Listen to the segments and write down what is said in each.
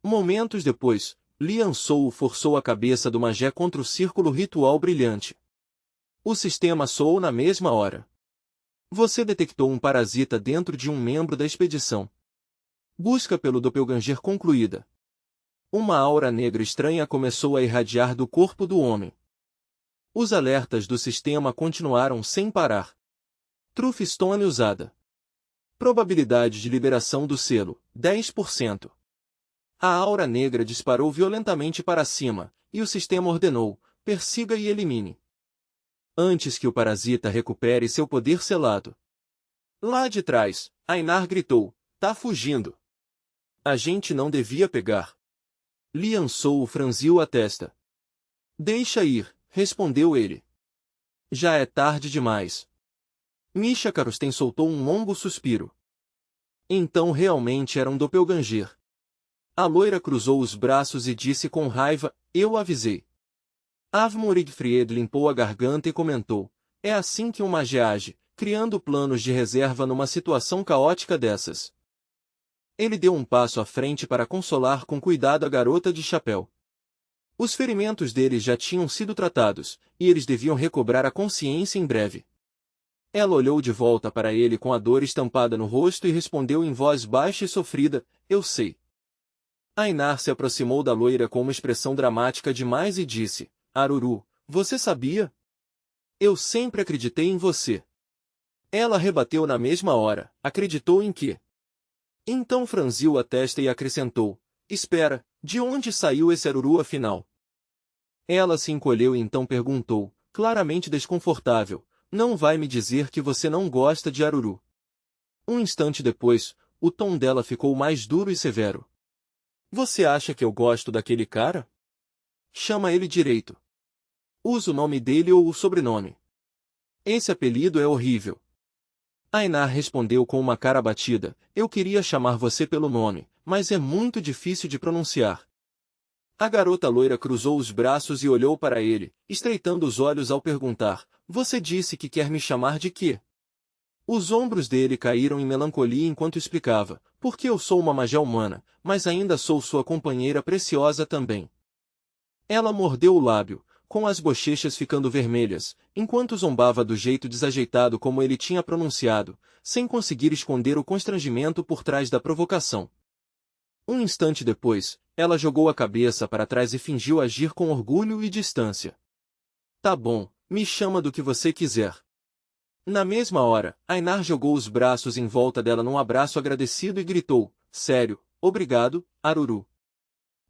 Momentos depois, Lian Sou forçou a cabeça do Magé contra o círculo ritual brilhante. O sistema soou na mesma hora. Você detectou um parasita dentro de um membro da expedição. Busca pelo doppelganger concluída. Uma aura negra estranha começou a irradiar do corpo do homem. Os alertas do sistema continuaram sem parar. Truth Stone usada. Probabilidade de liberação do selo, 10%. A aura negra disparou violentamente para cima, e o sistema ordenou, persiga e elimine. Antes que o parasita recupere seu poder selado. Lá de trás, Ainar gritou, tá fugindo. A gente não devia pegar. Lian Sou franziu a testa. Deixa ir, respondeu ele. Já é tarde demais. Misha Karusten soltou um longo suspiro. Então realmente era um doppelganger. A loira cruzou os braços e disse com raiva, eu avisei. Avmorig-Fried limpou a garganta e comentou, é assim que um mage age, criando planos de reserva numa situação caótica dessas. Ele deu um passo à frente para consolar com cuidado a garota de chapéu. Os ferimentos deles já tinham sido tratados, e eles deviam recobrar a consciência em breve. Ela olhou de volta para ele com a dor estampada no rosto e respondeu em voz baixa e sofrida, eu sei. Ainar se aproximou da loira com uma expressão dramática demais e disse, Aruru, você sabia? Eu sempre acreditei em você. Ela rebateu na mesma hora, acreditou em quê? Então franziu a testa e acrescentou, espera, de onde saiu esse Aruru afinal? Ela se encolheu e então perguntou, claramente desconfortável, não vai me dizer que você não gosta de Aruru? Um instante depois, o tom dela ficou mais duro e severo. Você acha que eu gosto daquele cara? Chama ele direito. Usa o nome dele ou o sobrenome. Esse apelido é horrível. Ainar respondeu com uma cara abatida, eu queria chamar você pelo nome, mas é muito difícil de pronunciar. A garota loira cruzou os braços e olhou para ele, estreitando os olhos ao perguntar, você disse que quer me chamar de quê? Os ombros dele caíram em melancolia enquanto explicava, porque eu sou uma magia humana, mas ainda sou sua companheira preciosa também. Ela mordeu o lábio, com as bochechas ficando vermelhas, enquanto zombava do jeito desajeitado como ele tinha pronunciado, sem conseguir esconder o constrangimento por trás da provocação. Um instante depois, ela jogou a cabeça para trás e fingiu agir com orgulho e distância. Tá bom, me chama do que você quiser. Na mesma hora, Ainar jogou os braços em volta dela num abraço agradecido e gritou, sério, obrigado, Aruru.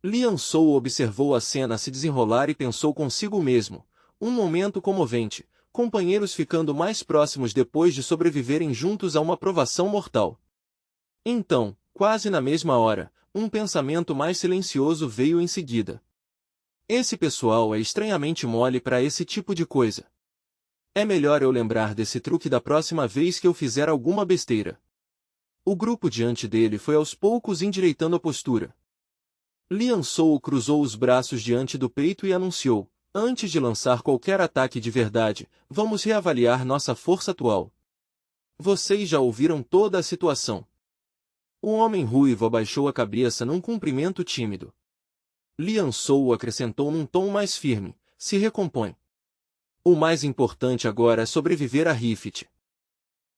Lian Sou observou a cena se desenrolar e pensou consigo mesmo, um momento comovente, companheiros ficando mais próximos depois de sobreviverem juntos a uma provação mortal. Então, quase na mesma hora, um pensamento mais silencioso veio em seguida. Esse pessoal é estranhamente mole para esse tipo de coisa. É melhor eu lembrar desse truque da próxima vez que eu fizer alguma besteira. O grupo diante dele foi aos poucos endireitando a postura. Lian Sou cruzou os braços diante do peito e anunciou, antes de lançar qualquer ataque de verdade, vamos reavaliar nossa força atual. Vocês já ouviram toda a situação. O homem ruivo abaixou a cabeça num cumprimento tímido. Lian Sou acrescentou num tom mais firme, se recompõe. O mais importante agora é sobreviver a Rift.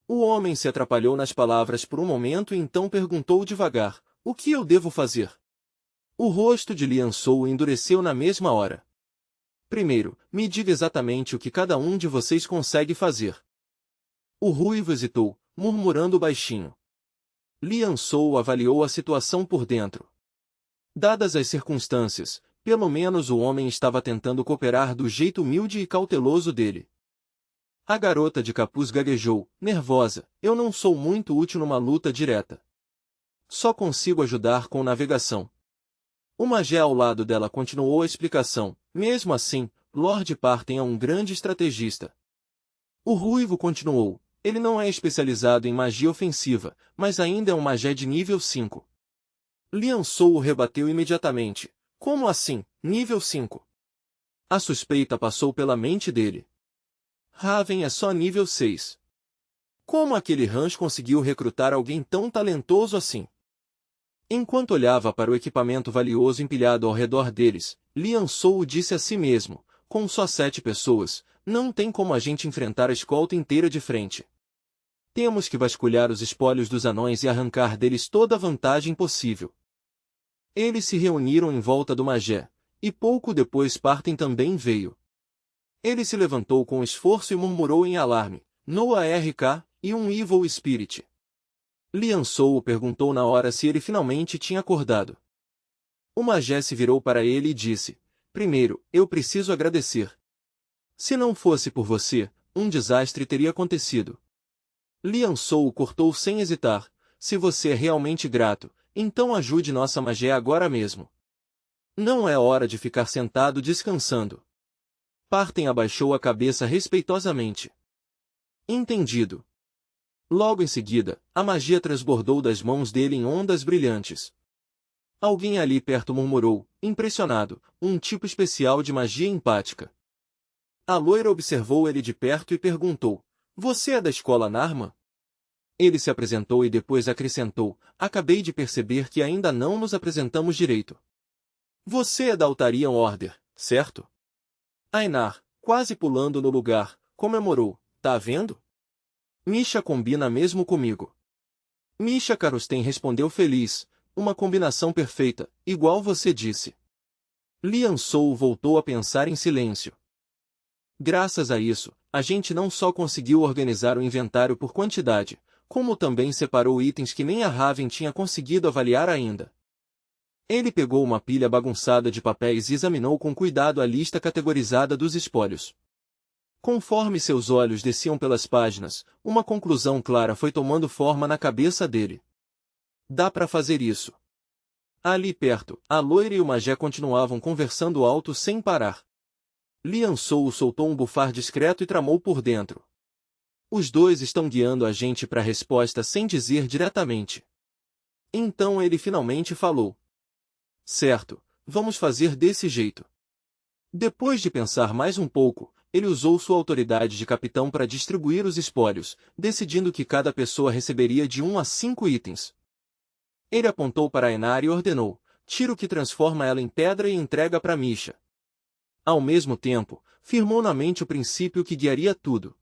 O homem se atrapalhou nas palavras por um momento e então perguntou devagar, o que eu devo fazer? O rosto de Lian Sou endureceu na mesma hora. Primeiro, me diga exatamente o que cada um de vocês consegue fazer. O ruivo hesitou, murmurando baixinho. Lian Sou avaliou a situação por dentro. Dadas as circunstâncias, pelo menos o homem estava tentando cooperar do jeito humilde e cauteloso dele. A garota de capuz gaguejou, nervosa, eu não sou muito útil numa luta direta. Só consigo ajudar com navegação. O magé ao lado dela continuou a explicação. Mesmo assim, Lord Parten é um grande estrategista. O ruivo continuou. Ele não é especializado em magia ofensiva, mas ainda é um magé de nível 5. Lian Sou rebateu imediatamente. Como assim, nível 5? A suspeita passou pela mente dele. Raven é só nível 6. Como aquele rancho conseguiu recrutar alguém tão talentoso assim? Enquanto olhava para o equipamento valioso empilhado ao redor deles, Lian Sou disse a si mesmo, com só 7 pessoas, não tem como a gente enfrentar a escolta inteira de frente. Temos que vasculhar os espólios dos anões e arrancar deles toda a vantagem possível. Eles se reuniram em volta do Magé, e pouco depois Partem também veio. Ele se levantou com esforço e murmurou em alarme, Noah RK, e um Evil Spirit. Lian Sou perguntou na hora se ele finalmente tinha acordado. O Magé se virou para ele e disse, primeiro, eu preciso agradecer. Se não fosse por você, um desastre teria acontecido. Lian Sou cortou sem hesitar, se você é realmente grato, então ajude nossa Magé agora mesmo. Não é hora de ficar sentado descansando. Partem abaixou a cabeça respeitosamente. Entendido. Logo em seguida, a magia transbordou das mãos dele em ondas brilhantes. Alguém ali perto murmurou, impressionado, um tipo especial de magia empática. A loira observou ele de perto e perguntou, você é da escola Narma? Ele se apresentou e depois acrescentou, acabei de perceber que ainda não nos apresentamos direito. Você é da Altarian Order, certo? Ainar, quase pulando no lugar, comemorou, tá vendo? Misha combina mesmo comigo. Misha Karusten respondeu feliz, uma combinação perfeita, igual você disse. Lian Sou voltou a pensar em silêncio. Graças a isso, a gente não só conseguiu organizar o inventário por quantidade, como também separou itens que nem a Raven tinha conseguido avaliar ainda. Ele pegou uma pilha bagunçada de papéis e examinou com cuidado a lista categorizada dos espólios. Conforme seus olhos desciam pelas páginas, uma conclusão clara foi tomando forma na cabeça dele. Dá para fazer isso. Ali perto, a loira e o Magé continuavam conversando alto sem parar. Lian Sou soltou um bufar discreto e tramou por dentro. Os dois estão guiando a gente para a resposta sem dizer diretamente. Então ele finalmente falou. Certo, vamos fazer desse jeito. Depois de pensar mais um pouco, ele usou sua autoridade de capitão para distribuir os espólios, decidindo que cada pessoa receberia de 1 a 5 itens. Ele apontou para Ainar e ordenou, tira o que transforma ela em pedra e entrega para Misha. Ao mesmo tempo, firmou na mente o princípio que guiaria tudo.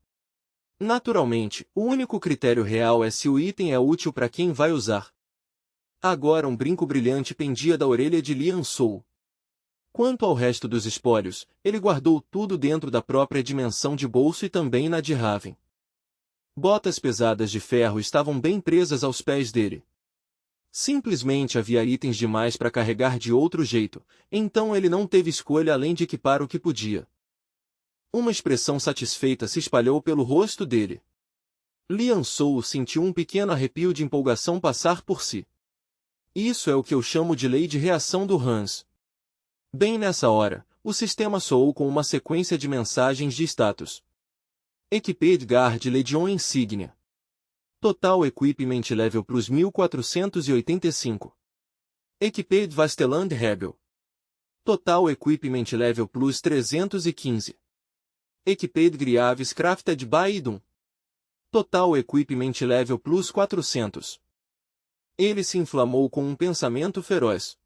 Naturalmente, o único critério real é se o item é útil para quem vai usar. Agora um brinco brilhante pendia da orelha de Lian Sou. Quanto ao resto dos espólios, ele guardou tudo dentro da própria dimensão de bolso e também na de Raven. Botas pesadas de ferro estavam bem presas aos pés dele. Simplesmente havia itens demais para carregar de outro jeito, então ele não teve escolha além de equipar o que podia. Uma expressão satisfeita se espalhou pelo rosto dele. Lian Sou sentiu um pequeno arrepio de empolgação passar por si. Isso é o que eu chamo de lei de reação do Hans. Bem nessa hora, o sistema soou com uma sequência de mensagens de status. Equipped Guard Legion Insignia. Total Equipment Level Plus 1485. Equipped Vasteland Rebel. Total Equipment Level Plus 315. Equipped Griaves Crafted by Idun. Total Equipment Level Plus 400. Ele se inflamou com um pensamento feroz.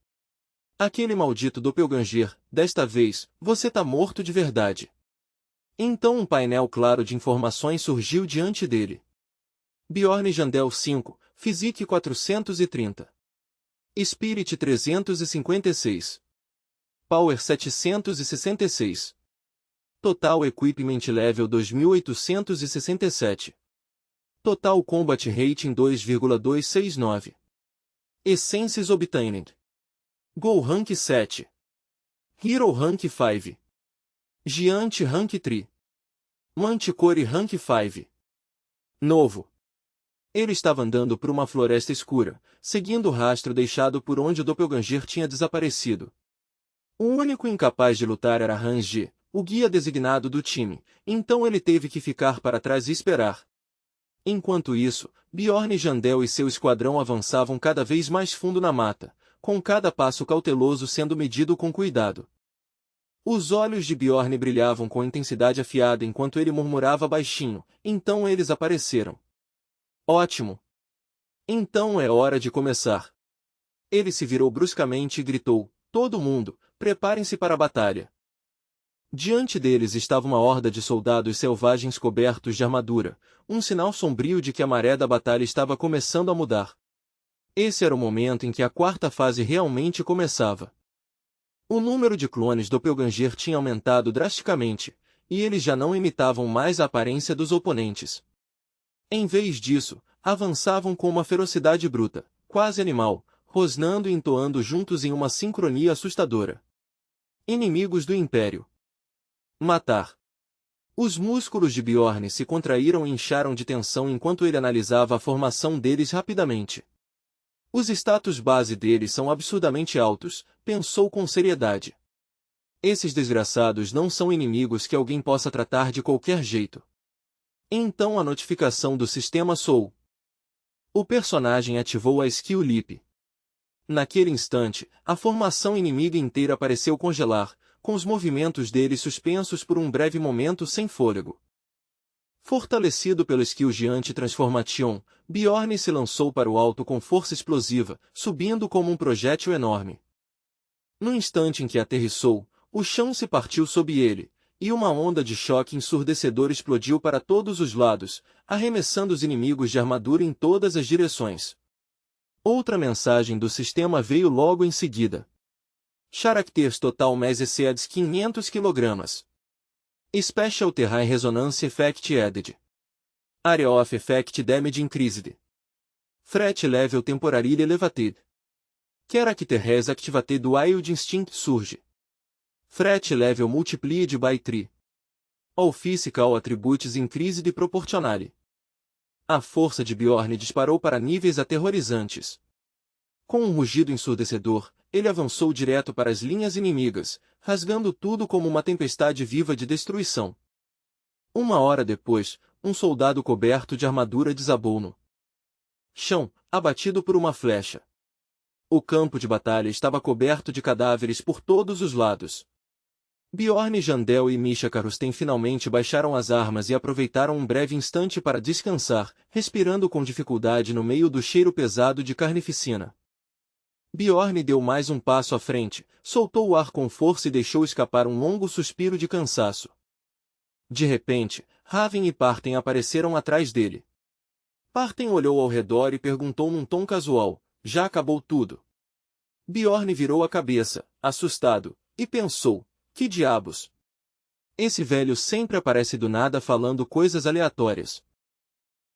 Aquele maldito doppelganger, desta vez, você tá morto de verdade. Então um painel claro de informações surgiu diante dele. Bjorn Jandel 5, Physique 430. Spirit 356. Power 766. Total Equipment Level 2867. Total Combat Rating 2,269. Essences Obtained. Go Rank 7. Hero Rank 5. Giant Rank 3. Manticore Rank 5. Novo. Ele estava andando por uma floresta escura, seguindo o rastro deixado por onde o doppelganger tinha desaparecido. O único incapaz de lutar era Hans G, o guia designado do time, então ele teve que ficar para trás e esperar. Enquanto isso, Bjorn Jandel e seu esquadrão avançavam cada vez mais fundo na mata, com cada passo cauteloso sendo medido com cuidado. Os olhos de Bjorn brilhavam com intensidade afiada enquanto ele murmurava baixinho, então eles apareceram. Ótimo! Então é hora de começar. Ele se virou bruscamente e gritou: todo mundo, preparem-se para a batalha. Diante deles estava uma horda de soldados selvagens cobertos de armadura, um sinal sombrio de que a maré da batalha estava começando a mudar. Esse era o momento em que a quarta fase realmente começava. O número de clones Doppelganger tinha aumentado drasticamente, e eles já não imitavam mais a aparência dos oponentes. Em vez disso, avançavam com uma ferocidade bruta, quase animal, rosnando e entoando juntos em uma sincronia assustadora. Inimigos do Império. Matar. Os músculos de Bjorn se contraíram e incharam de tensão enquanto ele analisava a formação deles rapidamente. Os status base deles são absurdamente altos, pensou com seriedade. Esses desgraçados não são inimigos que alguém possa tratar de qualquer jeito. Então a notificação do sistema soou. O personagem ativou a skill Leap. Naquele instante, a formação inimiga inteira pareceu congelar, com os movimentos dele suspensos por um breve momento sem fôlego. Fortalecido pelo skill de anti-transformation, Bjorn se lançou para o alto com força explosiva, subindo como um projétil enorme. No instante em que aterrissou, o chão se partiu sob ele, e uma onda de choque ensurdecedor explodiu para todos os lados, arremessando os inimigos de armadura em todas as direções. Outra mensagem do sistema veio logo em seguida. Characters Total Mass Exceeds 500 kg. Special Terrain Resonance Effect Added. Area of Effect Damage Increased. Threat Level Temporarily Elevated. Character has Activated Wild Instinct Surge. Threat Level Multiplied by 3. All Physical Attributes Increased Proportionally. A força de Bjorn disparou para níveis aterrorizantes. Com um rugido ensurdecedor, ele avançou direto para as linhas inimigas, rasgando tudo como uma tempestade viva de destruição. Uma hora depois, um soldado coberto de armadura desabou no chão, abatido por uma flecha. O campo de batalha estava coberto de cadáveres por todos os lados. Bjorn Jandel e Misha Karusten finalmente baixaram as armas e aproveitaram um breve instante para descansar, respirando com dificuldade no meio do cheiro pesado de carnificina. Bjorn deu mais um passo à frente, soltou o ar com força e deixou escapar um longo suspiro de cansaço. De repente, Raven e Parten apareceram atrás dele. Parten olhou ao redor e perguntou num tom casual: já acabou tudo? Bjorn virou a cabeça, assustado, e pensou: que diabos? Esse velho sempre aparece do nada falando coisas aleatórias.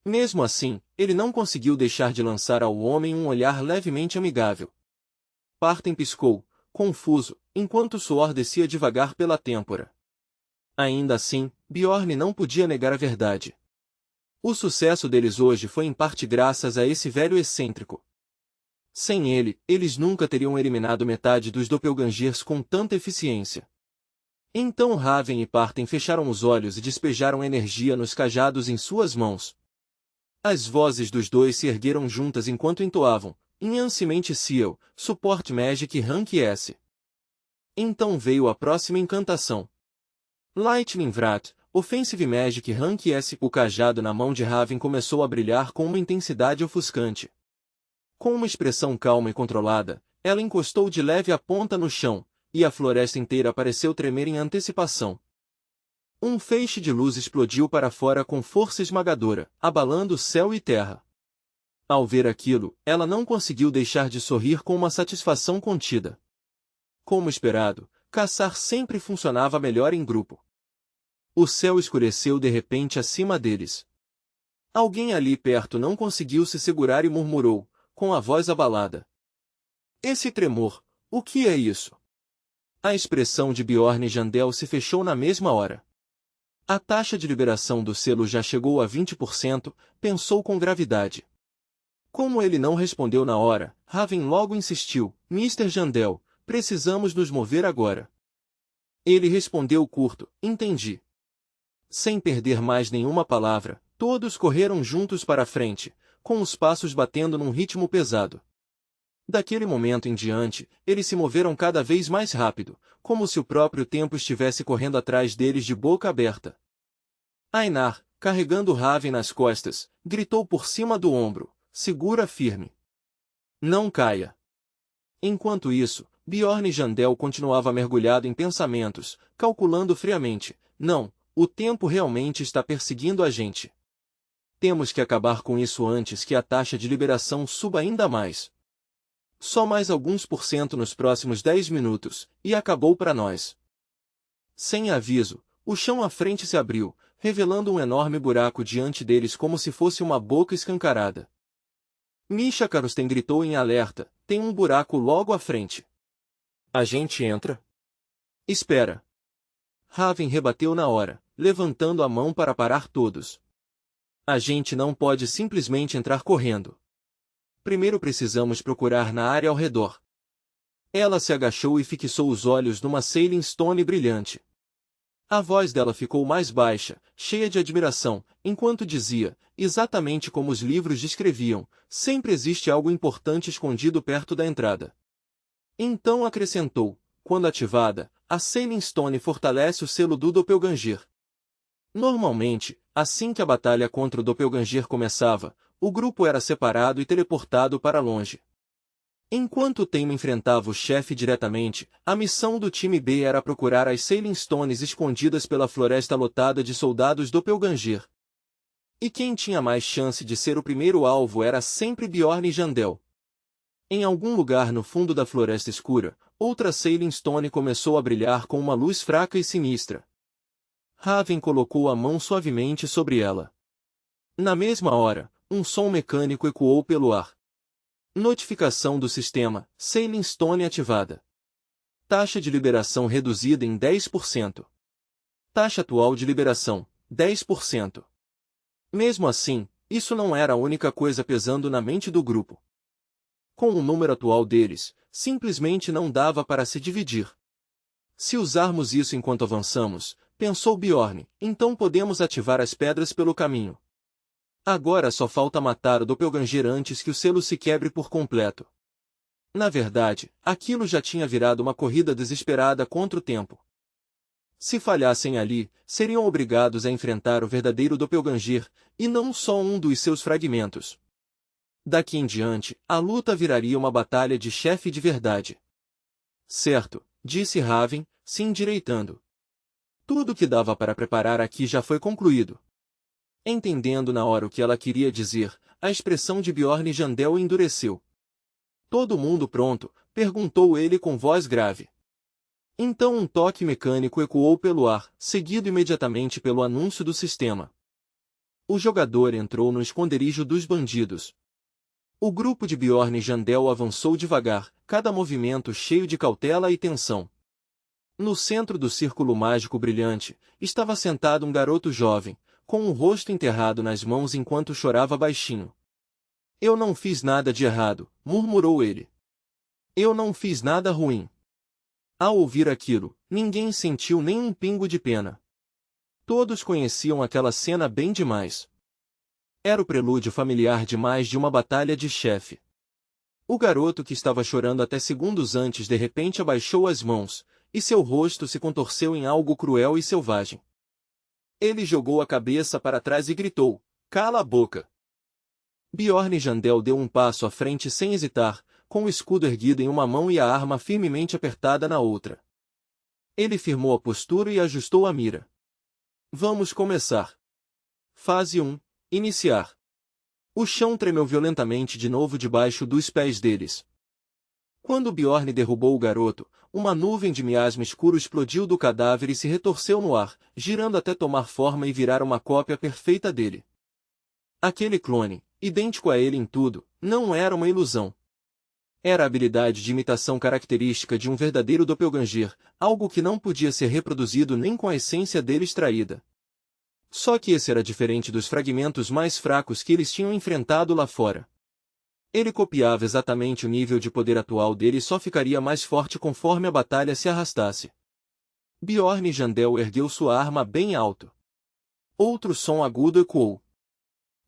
Mesmo assim, ele não conseguiu deixar de lançar ao homem um olhar levemente amigável. Parten piscou, confuso, enquanto o suor descia devagar pela têmpora. Ainda assim, Bjorn não podia negar a verdade. O sucesso deles hoje foi em parte graças a esse velho excêntrico. Sem ele, eles nunca teriam eliminado metade dos Doppelgangers com tanta eficiência. Então Raven e Parten fecharam os olhos e despejaram energia nos cajados em suas mãos. As vozes dos dois se ergueram juntas enquanto entoavam: Enhancement Seal, Support Magic Rank S. Então veio a próxima encantação. Lightning Wrath, Offensive Magic Rank S. O cajado na mão de Raven começou a brilhar com uma intensidade ofuscante. Com uma expressão calma e controlada, ela encostou de leve a ponta no chão, e a floresta inteira pareceu tremer em antecipação. Um feixe de luz explodiu para fora com força esmagadora, abalando céu e terra. Ao ver aquilo, ela não conseguiu deixar de sorrir com uma satisfação contida. Como esperado, caçar sempre funcionava melhor em grupo. O céu escureceu de repente acima deles. Alguém ali perto não conseguiu se segurar e murmurou, com a voz abalada: esse tremor, o que é isso? A expressão de Bjorn Jandel se fechou na mesma hora. A taxa de liberação do selo já chegou a 20%, pensou com gravidade. Como ele não respondeu na hora, Raven logo insistiu: Mr. Jandel, precisamos nos mover agora. Ele respondeu curto: entendi. Sem perder mais nenhuma palavra, todos correram juntos para a frente, com os passos batendo num ritmo pesado. Daquele momento em diante, eles se moveram cada vez mais rápido, como se o próprio tempo estivesse correndo atrás deles de boca aberta. Ainar, carregando Raven nas costas, gritou por cima do ombro: segura firme. Não caia. Enquanto isso, Bjorn Jandel continuava mergulhado em pensamentos, calculando friamente. Não, o tempo realmente está perseguindo a gente. Temos que acabar com isso antes que a taxa de liberação suba ainda mais. Só mais alguns % nos próximos 10 minutos, e acabou para nós. Sem aviso, o chão à frente se abriu, revelando um enorme buraco diante deles como se fosse uma boca escancarada. Misha Karusten gritou em alerta, tem um buraco logo à frente. A gente entra? Espera. Raven rebateu na hora, levantando a mão para parar todos. A gente não pode simplesmente entrar correndo. Primeiro precisamos procurar na área ao redor. Ela se agachou e fixou os olhos numa Sailing Stone brilhante. A voz dela ficou mais baixa, cheia de admiração, enquanto dizia, exatamente como os livros descreviam, sempre existe algo importante escondido perto da entrada. Então acrescentou, quando ativada, a Sailing Stone fortalece o selo do Doppelganger. Normalmente, assim que a batalha contra o Doppelganger começava, o grupo era separado e teleportado para longe. Enquanto o Tenma enfrentava o chefe diretamente, a missão do time B era procurar as Sailing Stones escondidas pela floresta lotada de soldados Doppelganger. E quem tinha mais chance de ser o primeiro alvo era sempre Bjorn Jandel. Em algum lugar no fundo da floresta escura, outra Sailing Stone começou a brilhar com uma luz fraca e sinistra. Raven colocou a mão suavemente sobre ela. Na mesma hora, um som mecânico ecoou pelo ar. Notificação do sistema, Sailing Stone ativada. Taxa de liberação reduzida em 10%. Taxa atual de liberação, 10%. Mesmo assim, isso não era a única coisa pesando na mente do grupo. Com o número atual deles, simplesmente não dava para se dividir. Se usarmos isso enquanto avançamos, pensou Bjorn, então podemos ativar as pedras pelo caminho. Agora só falta matar o Doppelganger antes que o selo se quebre por completo. Na verdade, aquilo já tinha virado uma corrida desesperada contra o tempo. Se falhassem ali, seriam obrigados a enfrentar o verdadeiro Doppelganger, e não só um dos seus fragmentos. Daqui em diante, a luta viraria uma batalha de chefe de verdade. Certo, disse Raven, se endireitando. Tudo o que dava para preparar aqui já foi concluído. Entendendo na hora o que ela queria dizer, a expressão de Bjorn Jandel endureceu. Todo mundo pronto? Perguntou ele com voz grave. Então um toque mecânico ecoou pelo ar, seguido imediatamente pelo anúncio do sistema. O jogador entrou no esconderijo dos bandidos. O grupo de Bjorn Jandel avançou devagar, cada movimento cheio de cautela e tensão. No centro do círculo mágico brilhante, estava sentado um garoto jovem, com o rosto enterrado nas mãos enquanto chorava baixinho. Eu não fiz nada de errado, murmurou ele. Eu não fiz nada ruim. Ao ouvir aquilo, ninguém sentiu nem um pingo de pena. Todos conheciam aquela cena bem demais. Era o prelúdio familiar de mais de uma batalha de chefe. O garoto que estava chorando até segundos antes de repente abaixou as mãos, e seu rosto se contorceu em algo cruel e selvagem. Ele jogou a cabeça para trás e gritou, cala a boca. Bjorn Jandel deu um passo à frente sem hesitar, com o escudo erguido em uma mão e a arma firmemente apertada na outra. Ele firmou a postura e ajustou a mira. Vamos começar. Fase 1. Iniciar. O chão tremeu violentamente de novo debaixo dos pés deles. Quando Bjorn derrubou o garoto, uma nuvem de miasma escuro explodiu do cadáver e se retorceu no ar, girando até tomar forma e virar uma cópia perfeita dele. Aquele clone, idêntico a ele em tudo, não era uma ilusão. Era a habilidade de imitação característica de um verdadeiro Doppelganger, algo que não podia ser reproduzido nem com a essência dele extraída. Só que esse era diferente dos fragmentos mais fracos que eles tinham enfrentado lá fora. Ele copiava exatamente o nível de poder atual dele e só ficaria mais forte conforme a batalha se arrastasse. Bjorn Jandel ergueu sua arma bem alto. Outro som agudo ecoou.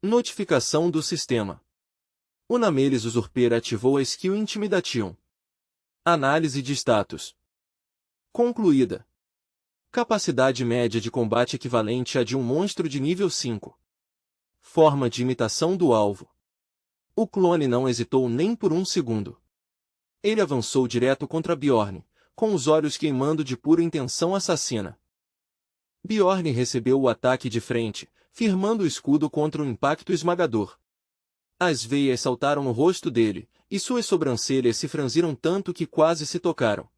Notificação do sistema. O Namelis Usurper ativou a skill Intimidation. Análise de status. Concluída. Capacidade média de combate equivalente à de um monstro de nível 5. Forma de imitação do alvo. O clone não hesitou nem por um segundo. Ele avançou direto contra Bjorn, com os olhos queimando de pura intenção assassina. Bjorn recebeu o ataque de frente, firmando o escudo contra um impacto esmagador. As veias saltaram no rosto dele, e suas sobrancelhas se franziram tanto que quase se tocaram.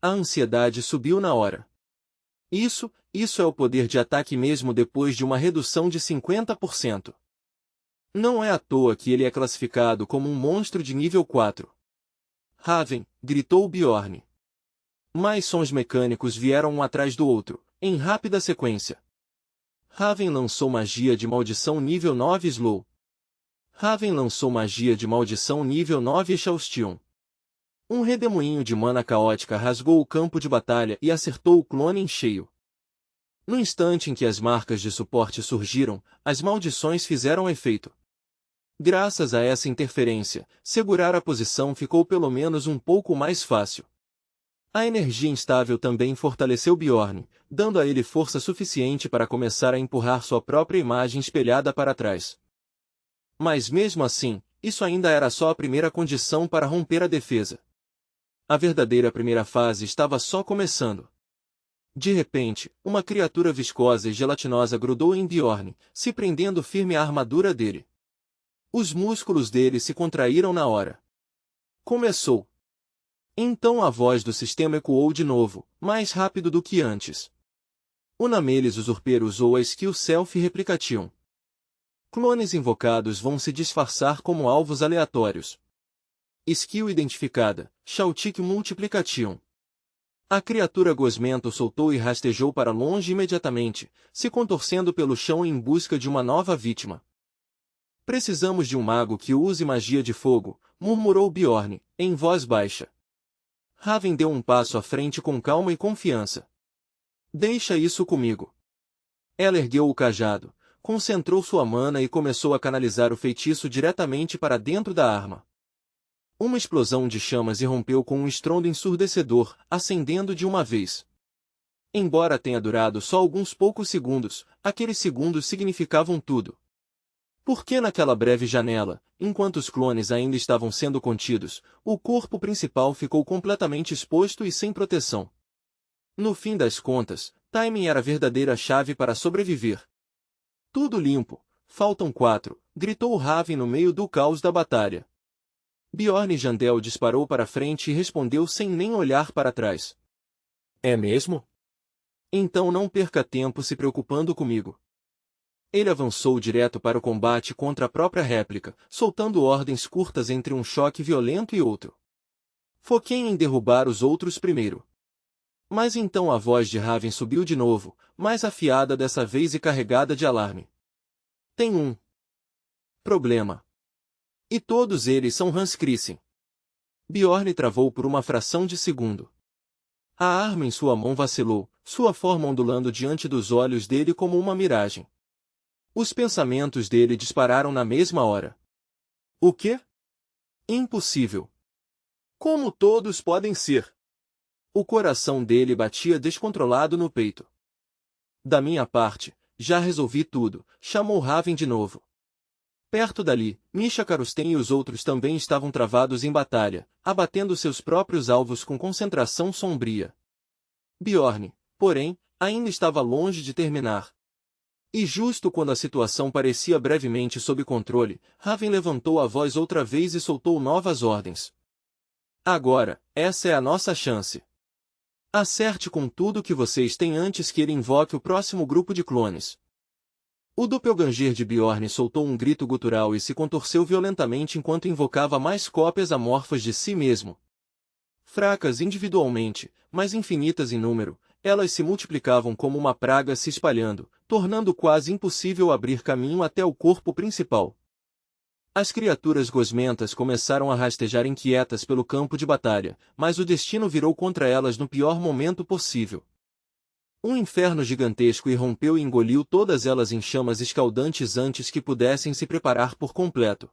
A ansiedade subiu na hora. Isso é o poder de ataque mesmo depois de uma redução de 50%. Não é à toa que ele é classificado como um monstro de nível 4. Raven, gritou Bjorn. Mais sons mecânicos vieram um atrás do outro, em rápida sequência. Raven lançou magia de maldição nível 9 Slow. Raven lançou magia de maldição nível 9 Exhaustion. Um redemoinho de mana caótica rasgou o campo de batalha e acertou o clone em cheio. No instante em que as marcas de suporte surgiram, as maldições fizeram efeito. Graças a essa interferência, segurar a posição ficou pelo menos um pouco mais fácil. A energia instável também fortaleceu Bjorn, dando a ele força suficiente para começar a empurrar sua própria imagem espelhada para trás. Mas mesmo assim, isso ainda era só a primeira condição para romper a defesa. A verdadeira primeira fase estava só começando. De repente, uma criatura viscosa e gelatinosa grudou em Bjorn, se prendendo firme à armadura dele. Os músculos dele se contraíram na hora. Começou. Então a voz do sistema ecoou de novo, mais rápido do que antes. O Namelis Usurper usou a skill Self-Replication. Clones invocados vão se disfarçar como alvos aleatórios. Skill identificada, Shautic Multiplication. A criatura gosmento soltou e rastejou para longe imediatamente, se contorcendo pelo chão em busca de uma nova vítima. Precisamos de um mago que use magia de fogo, murmurou Bjorn, em voz baixa. Raven deu um passo à frente com calma e confiança. Deixa isso comigo. Ela ergueu o cajado, concentrou sua mana e começou a canalizar o feitiço diretamente para dentro da arma. Uma explosão de chamas irrompeu com um estrondo ensurdecedor, acendendo de uma vez. Embora tenha durado só alguns poucos segundos, aqueles segundos significavam tudo. Porque naquela breve janela, enquanto os clones ainda estavam sendo contidos, o corpo principal ficou completamente exposto e sem proteção. No fim das contas, timing era a verdadeira chave para sobreviver. Tudo limpo, faltam 4, gritou Raven no meio do caos da batalha. Bjorn Jandel disparou para frente e respondeu sem nem olhar para trás. É mesmo? Então não perca tempo se preocupando comigo. Ele avançou direto para o combate contra a própria réplica, soltando ordens curtas entre um choque violento e outro. Foquei em derrubar os outros primeiro. Mas então a voz de Raven subiu de novo, mais afiada dessa vez e carregada de alarme. Tem um problema. E todos eles são Hans Christen. Bjorn travou por uma fração de segundo. A arma em sua mão vacilou, sua forma ondulando diante dos olhos dele como uma miragem. Os pensamentos dele dispararam na mesma hora. O quê? Impossível. Como todos podem ser? O coração dele batia descontrolado no peito. Da minha parte, já resolvi tudo, chamou Raven de novo. Perto dali, Misha Karusten e os outros também estavam travados em batalha, abatendo seus próprios alvos com concentração sombria. Bjorn, porém, ainda estava longe de terminar. E justo quando a situação parecia brevemente sob controle, Raven levantou a voz outra vez e soltou novas ordens. Agora, essa é a nossa chance. Acerte com tudo que vocês têm antes que ele invoque o próximo grupo de clones. O doppelganger de Bjorn soltou um grito gutural e se contorceu violentamente enquanto invocava mais cópias amorfas de si mesmo. Fracas individualmente, mas infinitas em número, elas se multiplicavam como uma praga se espalhando, tornando quase impossível abrir caminho até o corpo principal. As criaturas gosmentas começaram a rastejar inquietas pelo campo de batalha, mas o destino virou contra elas no pior momento possível. Um inferno gigantesco irrompeu e engoliu todas elas em chamas escaldantes antes que pudessem se preparar por completo.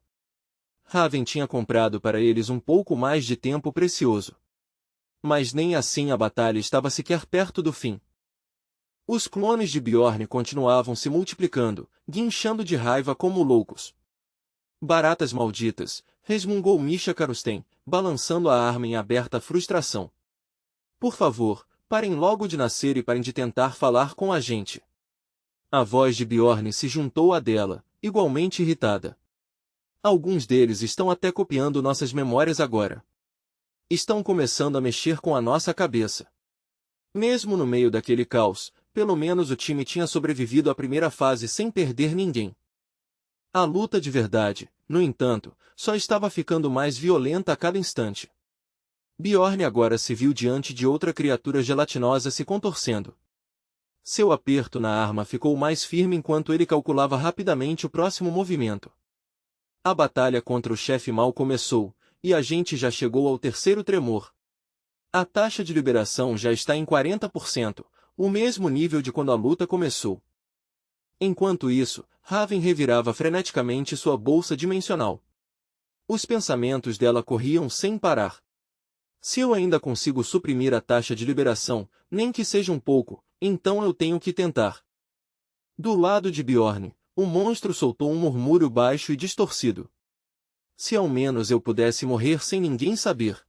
Raven tinha comprado para eles um pouco mais de tempo precioso. Mas nem assim a batalha estava sequer perto do fim. Os clones de Bjorn continuavam se multiplicando, guinchando de raiva como loucos. Baratas malditas, resmungou Misha Karusten, balançando a arma em aberta frustração. Por favor, parem logo de nascer e parem de tentar falar com a gente. A voz de Bjorn se juntou à dela, igualmente irritada. Alguns deles estão até copiando nossas memórias agora. Estão começando a mexer com a nossa cabeça. Mesmo no meio daquele caos, pelo menos o time tinha sobrevivido à primeira fase sem perder ninguém. A luta de verdade, no entanto, só estava ficando mais violenta a cada instante. Bjorn agora se viu diante de outra criatura gelatinosa se contorcendo. Seu aperto na arma ficou mais firme enquanto ele calculava rapidamente o próximo movimento. A batalha contra o chefe mal começou, e a gente já chegou ao terceiro tremor. A taxa de liberação já está em 40%, o mesmo nível de quando a luta começou. Enquanto isso, Raven revirava freneticamente sua bolsa dimensional. Os pensamentos dela corriam sem parar. Se eu ainda consigo suprimir a taxa de liberação, nem que seja um pouco, então eu tenho que tentar. Do lado de Bjorn, o monstro soltou um murmúrio baixo e distorcido. Se ao menos eu pudesse morrer sem ninguém saber.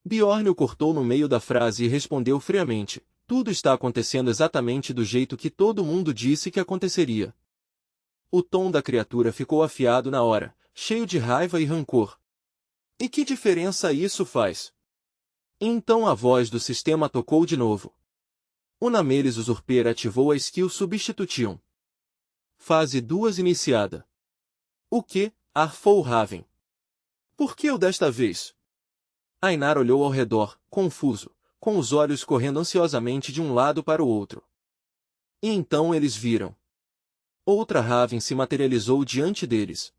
Bjorn o cortou no meio da frase e respondeu friamente: tudo está acontecendo exatamente do jeito que todo mundo disse que aconteceria. O tom da criatura ficou afiado na hora, cheio de raiva e rancor. E que diferença isso faz? Então a voz do sistema tocou de novo. O Namelis Usurper ativou a skill Substitution. Fase 2 iniciada. O que? Arfou Raven. Por que eu desta vez? Ainar olhou ao redor, confuso, com os olhos correndo ansiosamente de um lado para o outro. E então eles viram. Outra Raven se materializou diante deles.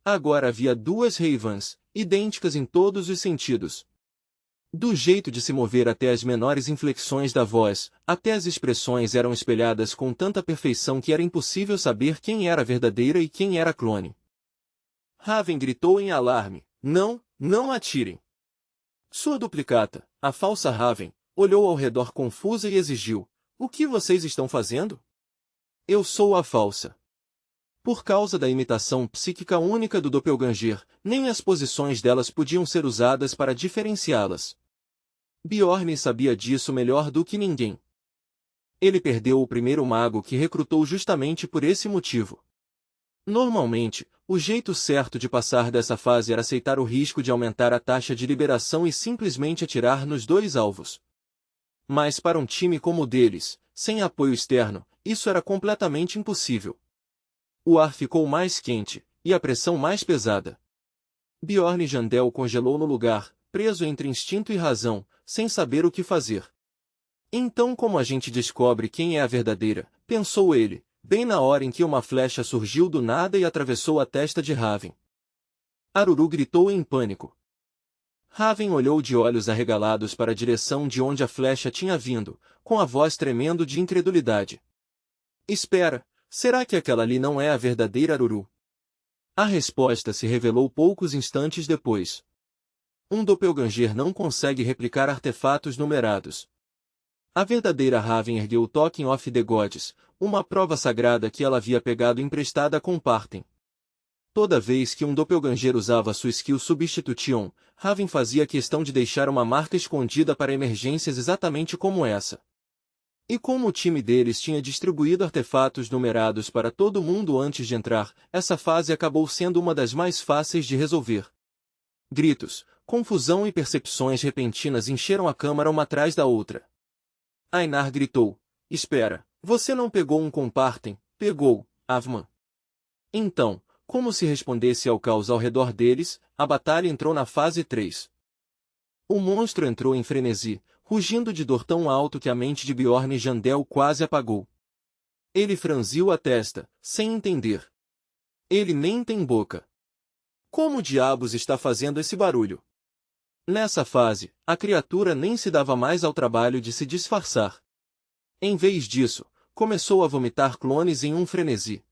Agora havia duas Ravens, idênticas em todos os sentidos. Do jeito de se mover até as menores inflexões da voz, até as expressões eram espelhadas com tanta perfeição que era impossível saber quem era verdadeira e quem era clone. Raven gritou em alarme: não, não atirem! Sua duplicata, a falsa Raven, olhou ao redor confusa e exigiu: o que vocês estão fazendo? Eu sou a falsa. Por causa da imitação psíquica única do Doppelganger, nem as posições delas podiam ser usadas para diferenciá-las. Bjorn sabia disso melhor do que ninguém. Ele perdeu o primeiro mago que recrutou justamente por esse motivo. Normalmente, o jeito certo de passar dessa fase era aceitar o risco de aumentar a taxa de liberação e simplesmente atirar nos dois alvos. Mas para um time como o deles, sem apoio externo, isso era completamente impossível. O ar ficou mais quente, e a pressão mais pesada. Bjorn Jandel congelou no lugar, preso entre instinto e razão, sem saber o que fazer. Então como a gente descobre quem é a verdadeira, pensou ele, bem na hora em que uma flecha surgiu do nada e atravessou a testa de Raven. Aruru gritou em pânico. Raven olhou de olhos arregalados para a direção de onde a flecha tinha vindo, com a voz tremendo de incredulidade. Espera, será que aquela ali não é a verdadeira Aruru? A resposta se revelou poucos instantes depois. Um Doppelganger não consegue replicar artefatos numerados. A verdadeira Raven ergueu o Token of the Gods, uma prova sagrada que ela havia pegado emprestada com Parten. Toda vez que um Doppelganger usava sua skill Substitution, Raven fazia questão de deixar uma marca escondida para emergências exatamente como essa. E como o time deles tinha distribuído artefatos numerados para todo mundo antes de entrar, essa fase acabou sendo uma das mais fáceis de resolver. Gritos, confusão e percepções repentinas encheram a câmara uma atrás da outra. Ainar gritou: espera, você não pegou um Compartem? Pegou, Avman. Então, como se respondesse ao caos ao redor deles, a batalha entrou na fase 3. O monstro entrou em frenesi, rugindo de dor tão alto que a mente de Bjorn Jandel quase apagou. Ele franziu a testa, sem entender. Ele nem tem boca. Como diabos está fazendo esse barulho? Nessa fase, a criatura nem se dava mais ao trabalho de se disfarçar. Em vez disso, começou a vomitar clones em um frenesi.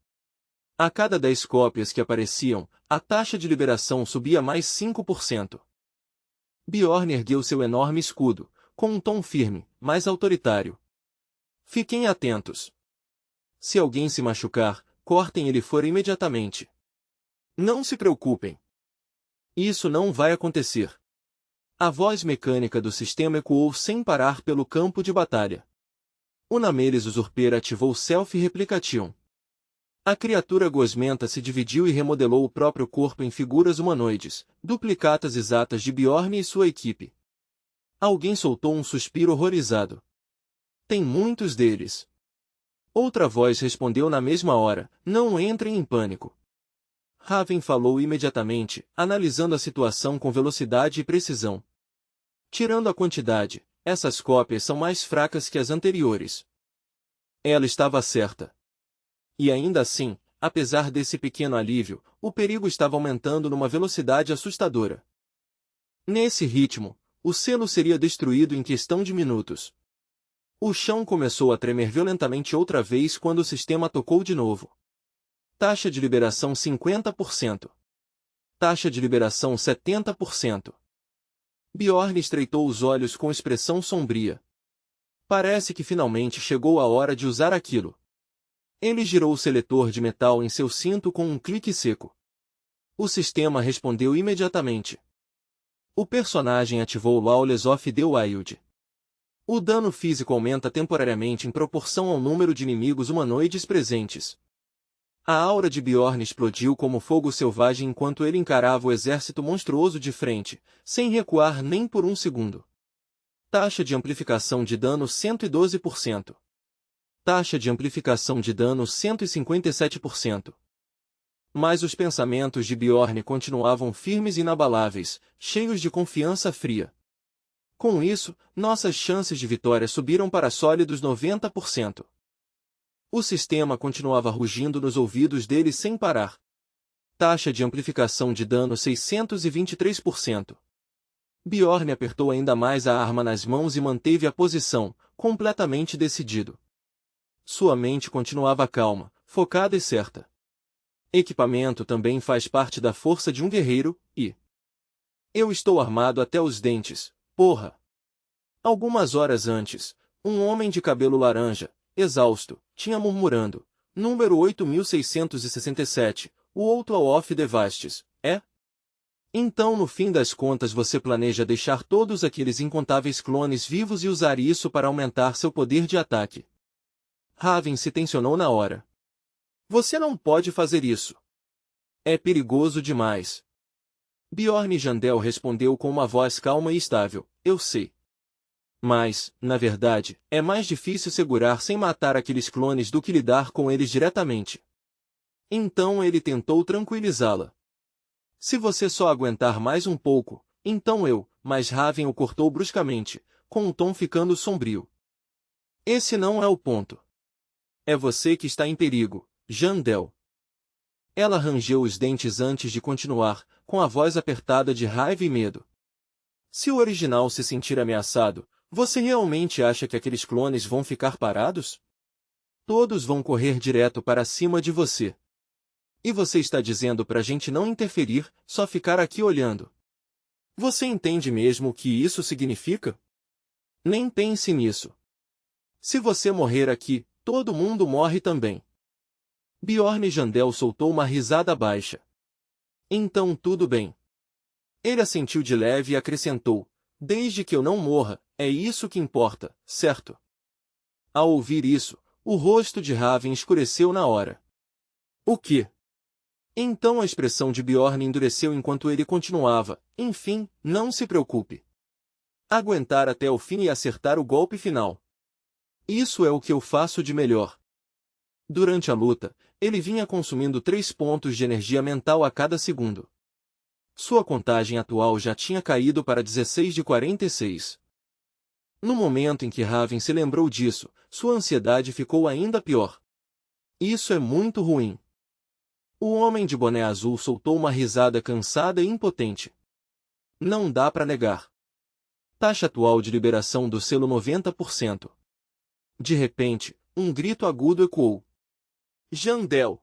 A cada 10 cópias que apareciam, a taxa de liberação subia mais 5%. Bjorn ergueu seu enorme escudo, com um tom firme, mas autoritário. Fiquem atentos. Se alguém se machucar, cortem ele fora imediatamente. Não se preocupem. Isso não vai acontecer. A voz mecânica do sistema ecoou sem parar pelo campo de batalha. O Namelis Usurper ativou Self-Replication. A criatura gosmenta se dividiu e remodelou o próprio corpo em figuras humanoides, duplicatas exatas de Bjorn e sua equipe. Alguém soltou um suspiro horrorizado. Tem muitos deles. Outra voz respondeu na mesma hora, não entrem em pânico. Raven falou imediatamente, analisando a situação com velocidade e precisão. Tirando a quantidade, essas cópias são mais fracas que as anteriores. Ela estava certa. E ainda assim, apesar desse pequeno alívio, o perigo estava aumentando numa velocidade assustadora. Nesse ritmo, o selo seria destruído em questão de minutos. O chão começou a tremer violentamente outra vez quando o sistema tocou de novo. Taxa de liberação 50%. Taxa de liberação 70%. Bjorn estreitou os olhos com expressão sombria. Parece que finalmente chegou a hora de usar aquilo. Ele girou o seletor de metal em seu cinto com um clique seco. O sistema respondeu imediatamente. O personagem ativou Lawless of the Wild. O dano físico aumenta temporariamente em proporção ao número de inimigos humanoides presentes. A aura de Bjorn explodiu como fogo selvagem enquanto ele encarava o exército monstruoso de frente, sem recuar nem por um segundo. Taxa de amplificação de dano 112%. Taxa de amplificação de dano 157%. Mas os pensamentos de Bjorn continuavam firmes e inabaláveis, cheios de confiança fria. Com isso, nossas chances de vitória subiram para sólidos 90%. O sistema continuava rugindo nos ouvidos dele sem parar. Taxa de amplificação de dano 623%. Bjorn apertou ainda mais a arma nas mãos e manteve a posição, completamente decidido. Sua mente continuava calma, focada e certa. Equipamento também faz parte da força de um guerreiro, e... Eu estou armado até os dentes, porra! Algumas horas antes, um homem de cabelo laranja, exausto, tinha murmurando, número 8667, o outro ao off devastes, é? Então no fim das contas você planeja deixar todos aqueles incontáveis clones vivos e usar isso para aumentar seu poder de ataque. Raven se tensionou na hora. Você não pode fazer isso. É perigoso demais. Bjorn Jandel respondeu com uma voz calma e estável, eu sei. Mas, na verdade, é mais difícil segurar sem matar aqueles clones do que lidar com eles diretamente. Então ele tentou tranquilizá-la. Se você só aguentar mais um pouco, então eu, mas Raven o cortou bruscamente, com o tom ficando sombrio. Esse não é o ponto. É você que está em perigo, Jandel. Ela rangeu os dentes antes de continuar, com a voz apertada de raiva e medo. Se o original se sentir ameaçado, você realmente acha que aqueles clones vão ficar parados? Todos vão correr direto para cima de você. E você está dizendo pra gente não interferir, só ficar aqui olhando. Você entende mesmo o que isso significa? Nem pense nisso. Se você morrer aqui, todo mundo morre também. Bjorn Jandel soltou uma risada baixa. Então tudo bem. Ele assentiu de leve e acrescentou, desde que eu não morra, é isso que importa, certo? Ao ouvir isso, o rosto de Raven escureceu na hora. O quê? Então a expressão de Bjorn endureceu enquanto ele continuava, enfim, não se preocupe. Aguentar até o fim e acertar o golpe final. Isso é o que eu faço de melhor. Durante a luta, ele vinha consumindo 3 pontos de energia mental a cada segundo. Sua contagem atual já tinha caído para 16 de 46. No momento em que Raven se lembrou disso, sua ansiedade ficou ainda pior. Isso é muito ruim. O homem de boné azul soltou uma risada cansada e impotente. Não dá para negar. Taxa atual de liberação do selo 90%. De repente, um grito agudo ecoou. Jandel!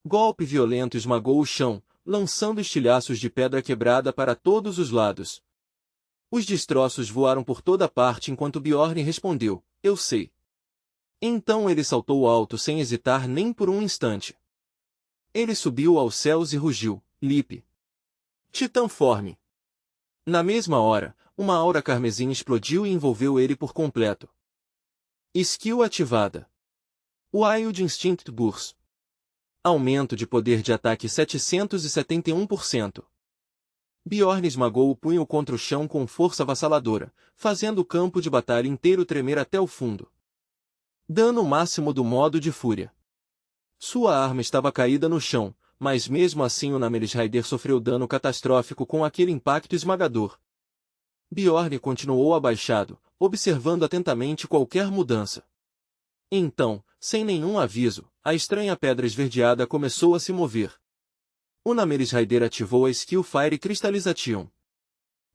Golpe violento esmagou o chão, lançando estilhaços de pedra quebrada para todos os lados. Os destroços voaram por toda parte enquanto Bjorn respondeu, eu sei. Então ele saltou alto sem hesitar nem por um instante. Ele subiu aos céus e rugiu, Leap. Titã-forme. Na mesma hora, uma aura carmesim explodiu e envolveu ele por completo. Skill ativada. Wild Instinct Burst. Aumento de poder de ataque 771%. Bjorn esmagou o punho contra o chão com força avassaladora, fazendo o campo de batalha inteiro tremer até o fundo. Dano máximo do modo de fúria. Sua arma estava caída no chão, mas mesmo assim o Nameless Rider sofreu dano catastrófico com aquele impacto esmagador. Bjorn continuou abaixado, observando atentamente qualquer mudança. Então, sem nenhum aviso, a estranha pedra esverdeada começou a se mover. O Nameless Rider ativou a skill Fire Crystallization.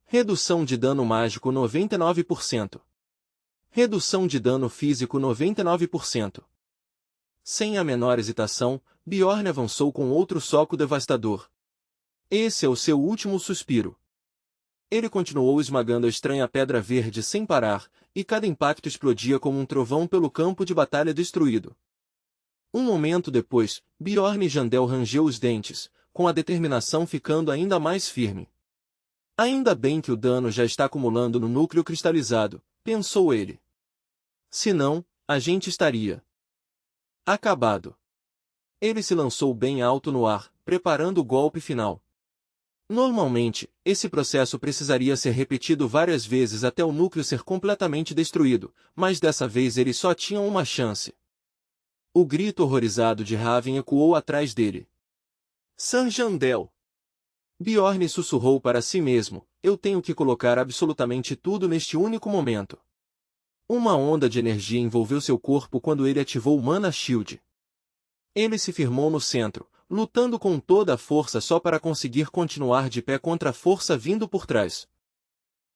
Redução de dano mágico 99%. Redução de dano físico 99%. Sem a menor hesitação, Bjorn avançou com outro soco devastador. Esse é o seu último suspiro. Ele continuou esmagando a estranha pedra verde sem parar, e cada impacto explodia como um trovão pelo campo de batalha destruído. Um momento depois, Bjorn Jandel rangeu os dentes, com a determinação ficando ainda mais firme. Ainda bem que o dano já está acumulando no núcleo cristalizado, pensou ele. Senão, a gente estaria acabado. Ele se lançou bem alto no ar, preparando o golpe final. Normalmente, esse processo precisaria ser repetido várias vezes até o núcleo ser completamente destruído, mas dessa vez ele só tinha uma chance. O grito horrorizado de Raven ecoou atrás dele. Sanjandel! Bjorn sussurrou para si mesmo, eu tenho que colocar absolutamente tudo neste único momento. Uma onda de energia envolveu seu corpo quando ele ativou o Mana Shield. Ele se firmou no centro, lutando com toda a força só para conseguir continuar de pé contra a força vindo por trás.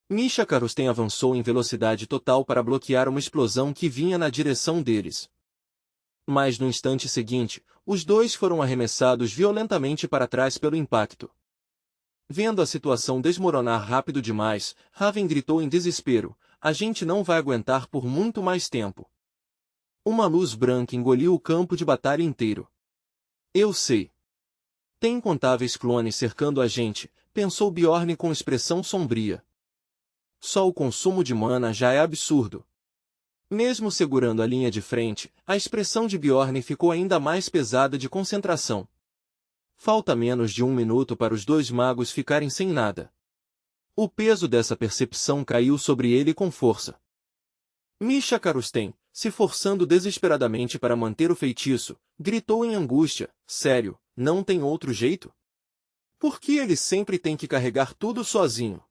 Misha Karusten avançou em velocidade total para bloquear uma explosão que vinha na direção deles. Mas no instante seguinte, os dois foram arremessados violentamente para trás pelo impacto. Vendo a situação desmoronar rápido demais, Raven gritou em desespero, a gente não vai aguentar por muito mais tempo. Uma luz branca engoliu o campo de batalha inteiro. Eu sei. Tem incontáveis clones cercando a gente, pensou Bjorn com expressão sombria. Só o consumo de mana já é absurdo. Mesmo segurando a linha de frente, a expressão de Bjorn ficou ainda mais pesada de concentração. Falta menos de 1 minuto para os dois magos ficarem sem nada. O peso dessa percepção caiu sobre ele com força. Misha Karusten, se forçando desesperadamente para manter o feitiço, gritou em angústia, sério, não tem outro jeito? Por que ele sempre tem que carregar tudo sozinho?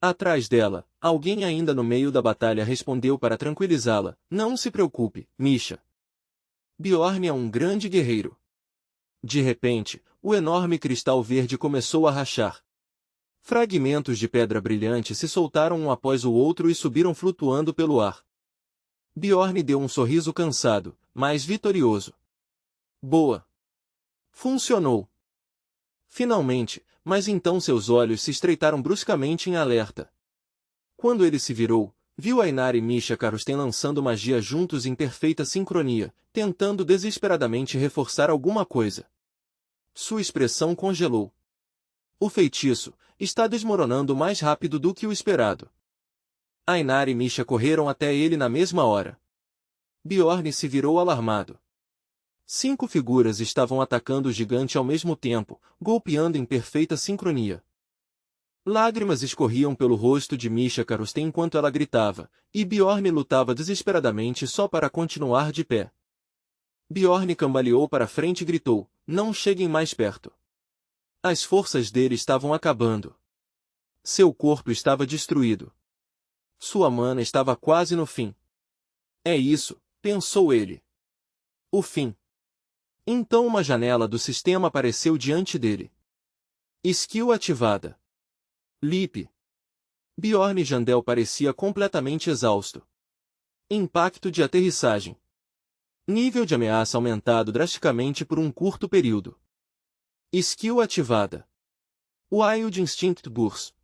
Atrás dela, alguém ainda no meio da batalha respondeu para tranquilizá-la, não se preocupe, Misha. Bjorn é um grande guerreiro. De repente, o enorme cristal verde começou a rachar. Fragmentos de pedra brilhante se soltaram um após o outro e subiram flutuando pelo ar. Bjorn deu um sorriso cansado, mas vitorioso. Boa! Funcionou! Finalmente, mas então seus olhos se estreitaram bruscamente em alerta. Quando ele se virou, viu Ainar e Misha Karusten lançando magia juntos em perfeita sincronia, tentando desesperadamente reforçar alguma coisa. Sua expressão congelou. O feitiço está desmoronando mais rápido do que o esperado. Ainar e Misha correram até ele na mesma hora. Bjorn se virou alarmado. 5 figuras estavam atacando o gigante ao mesmo tempo, golpeando em perfeita sincronia. Lágrimas escorriam pelo rosto de Misha Karusten enquanto ela gritava, e Bjorn lutava desesperadamente só para continuar de pé. Bjorn cambaleou para frente e gritou, não cheguem mais perto. As forças dele estavam acabando. Seu corpo estava destruído. Sua mana estava quase no fim. É isso, pensou ele. O fim. Então uma janela do sistema apareceu diante dele. Skill ativada. Leap. Bjorn Jandel parecia completamente exausto. Impacto de aterrissagem. Nível de ameaça aumentado drasticamente por um curto período. Skill ativada. Wild Instinct Burst.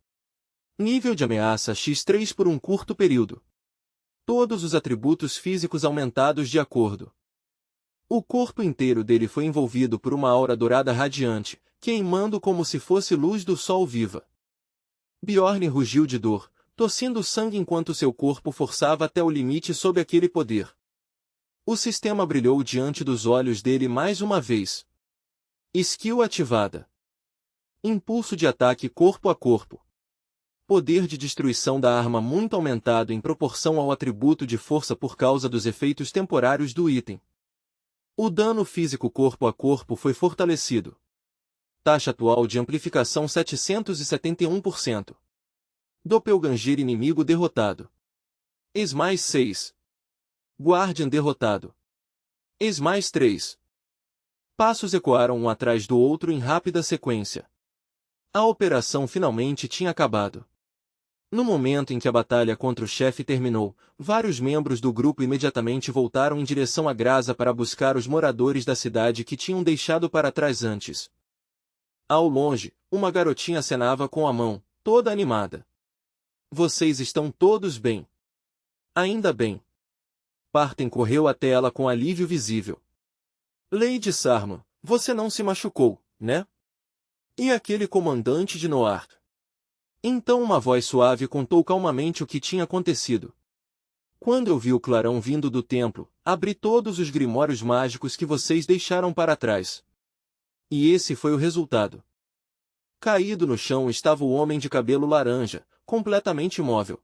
Nível de ameaça x3 por um curto período. Todos os atributos físicos aumentados de acordo. O corpo inteiro dele foi envolvido por uma aura dourada radiante, queimando como se fosse luz do sol viva. Bjorn rugiu de dor, tossindo sangue enquanto seu corpo forçava até o limite sob aquele poder. O sistema brilhou diante dos olhos dele mais uma vez. Skill ativada. Impulso de ataque corpo a corpo. Poder de destruição da arma muito aumentado em proporção ao atributo de força por causa dos efeitos temporários do item. O dano físico corpo a corpo foi fortalecido. Taxa atual de amplificação 771%. Doppelganger inimigo derrotado. Ex mais 6. Guardian derrotado. Ex mais 3. Passos ecoaram um atrás do outro em rápida sequência. A operação finalmente tinha acabado. No momento em que a batalha contra o chefe terminou, vários membros do grupo imediatamente voltaram em direção à Grasa para buscar os moradores da cidade que tinham deixado para trás antes. Ao longe, uma garotinha acenava com a mão, toda animada. Vocês estão todos bem. Ainda bem. Partem correu até ela com alívio visível. Lady Sarma, você não se machucou, né? E aquele comandante de Noir? Então uma voz suave contou calmamente o que tinha acontecido. Quando eu vi o clarão vindo do templo, abri todos os grimórios mágicos que vocês deixaram para trás. E esse foi o resultado. Caído no chão estava o homem de cabelo laranja, completamente imóvel.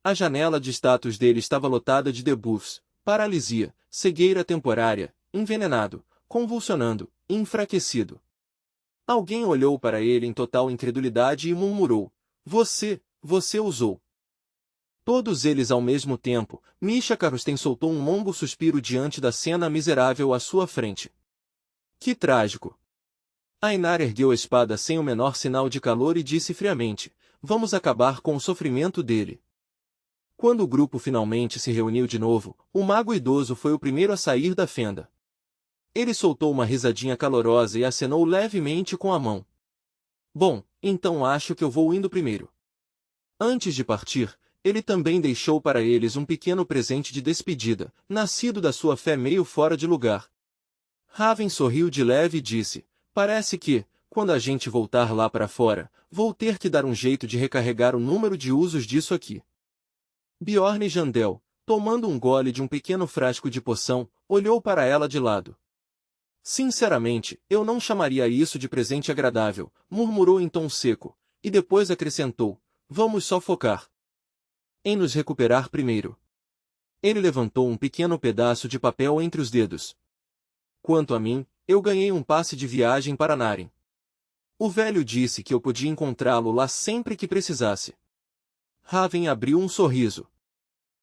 A janela de status dele estava lotada de debuffs, paralisia, cegueira temporária, envenenado, convulsionando, enfraquecido. Alguém olhou para ele em total incredulidade e murmurou: Você usou. Todos eles ao mesmo tempo, Misha Karusten soltou um longo suspiro diante da cena miserável à sua frente. Que trágico! Ainar ergueu a espada sem o menor sinal de calor e disse friamente: Vamos acabar com o sofrimento dele. Quando o grupo finalmente se reuniu de novo, o mago idoso foi o primeiro a sair da fenda. Ele soltou uma risadinha calorosa e acenou levemente com a mão. Bom, então acho que eu vou indo primeiro. Antes de partir, ele também deixou para eles um pequeno presente de despedida, nascido da sua fé meio fora de lugar. Raven sorriu de leve e disse: Parece que, quando a gente voltar lá para fora, vou ter que dar um jeito de recarregar o número de usos disso aqui. Bjorn Jandel, tomando um gole de um pequeno frasco de poção, olhou para ela de lado. Sinceramente, eu não chamaria isso de presente agradável, murmurou em tom seco, e depois acrescentou: Vamos só focar em nos recuperar primeiro. Ele levantou um pequeno pedaço de papel entre os dedos. Quanto a mim, eu ganhei um passe de viagem para Naren. O velho disse que eu podia encontrá-lo lá sempre que precisasse. Raven abriu um sorriso.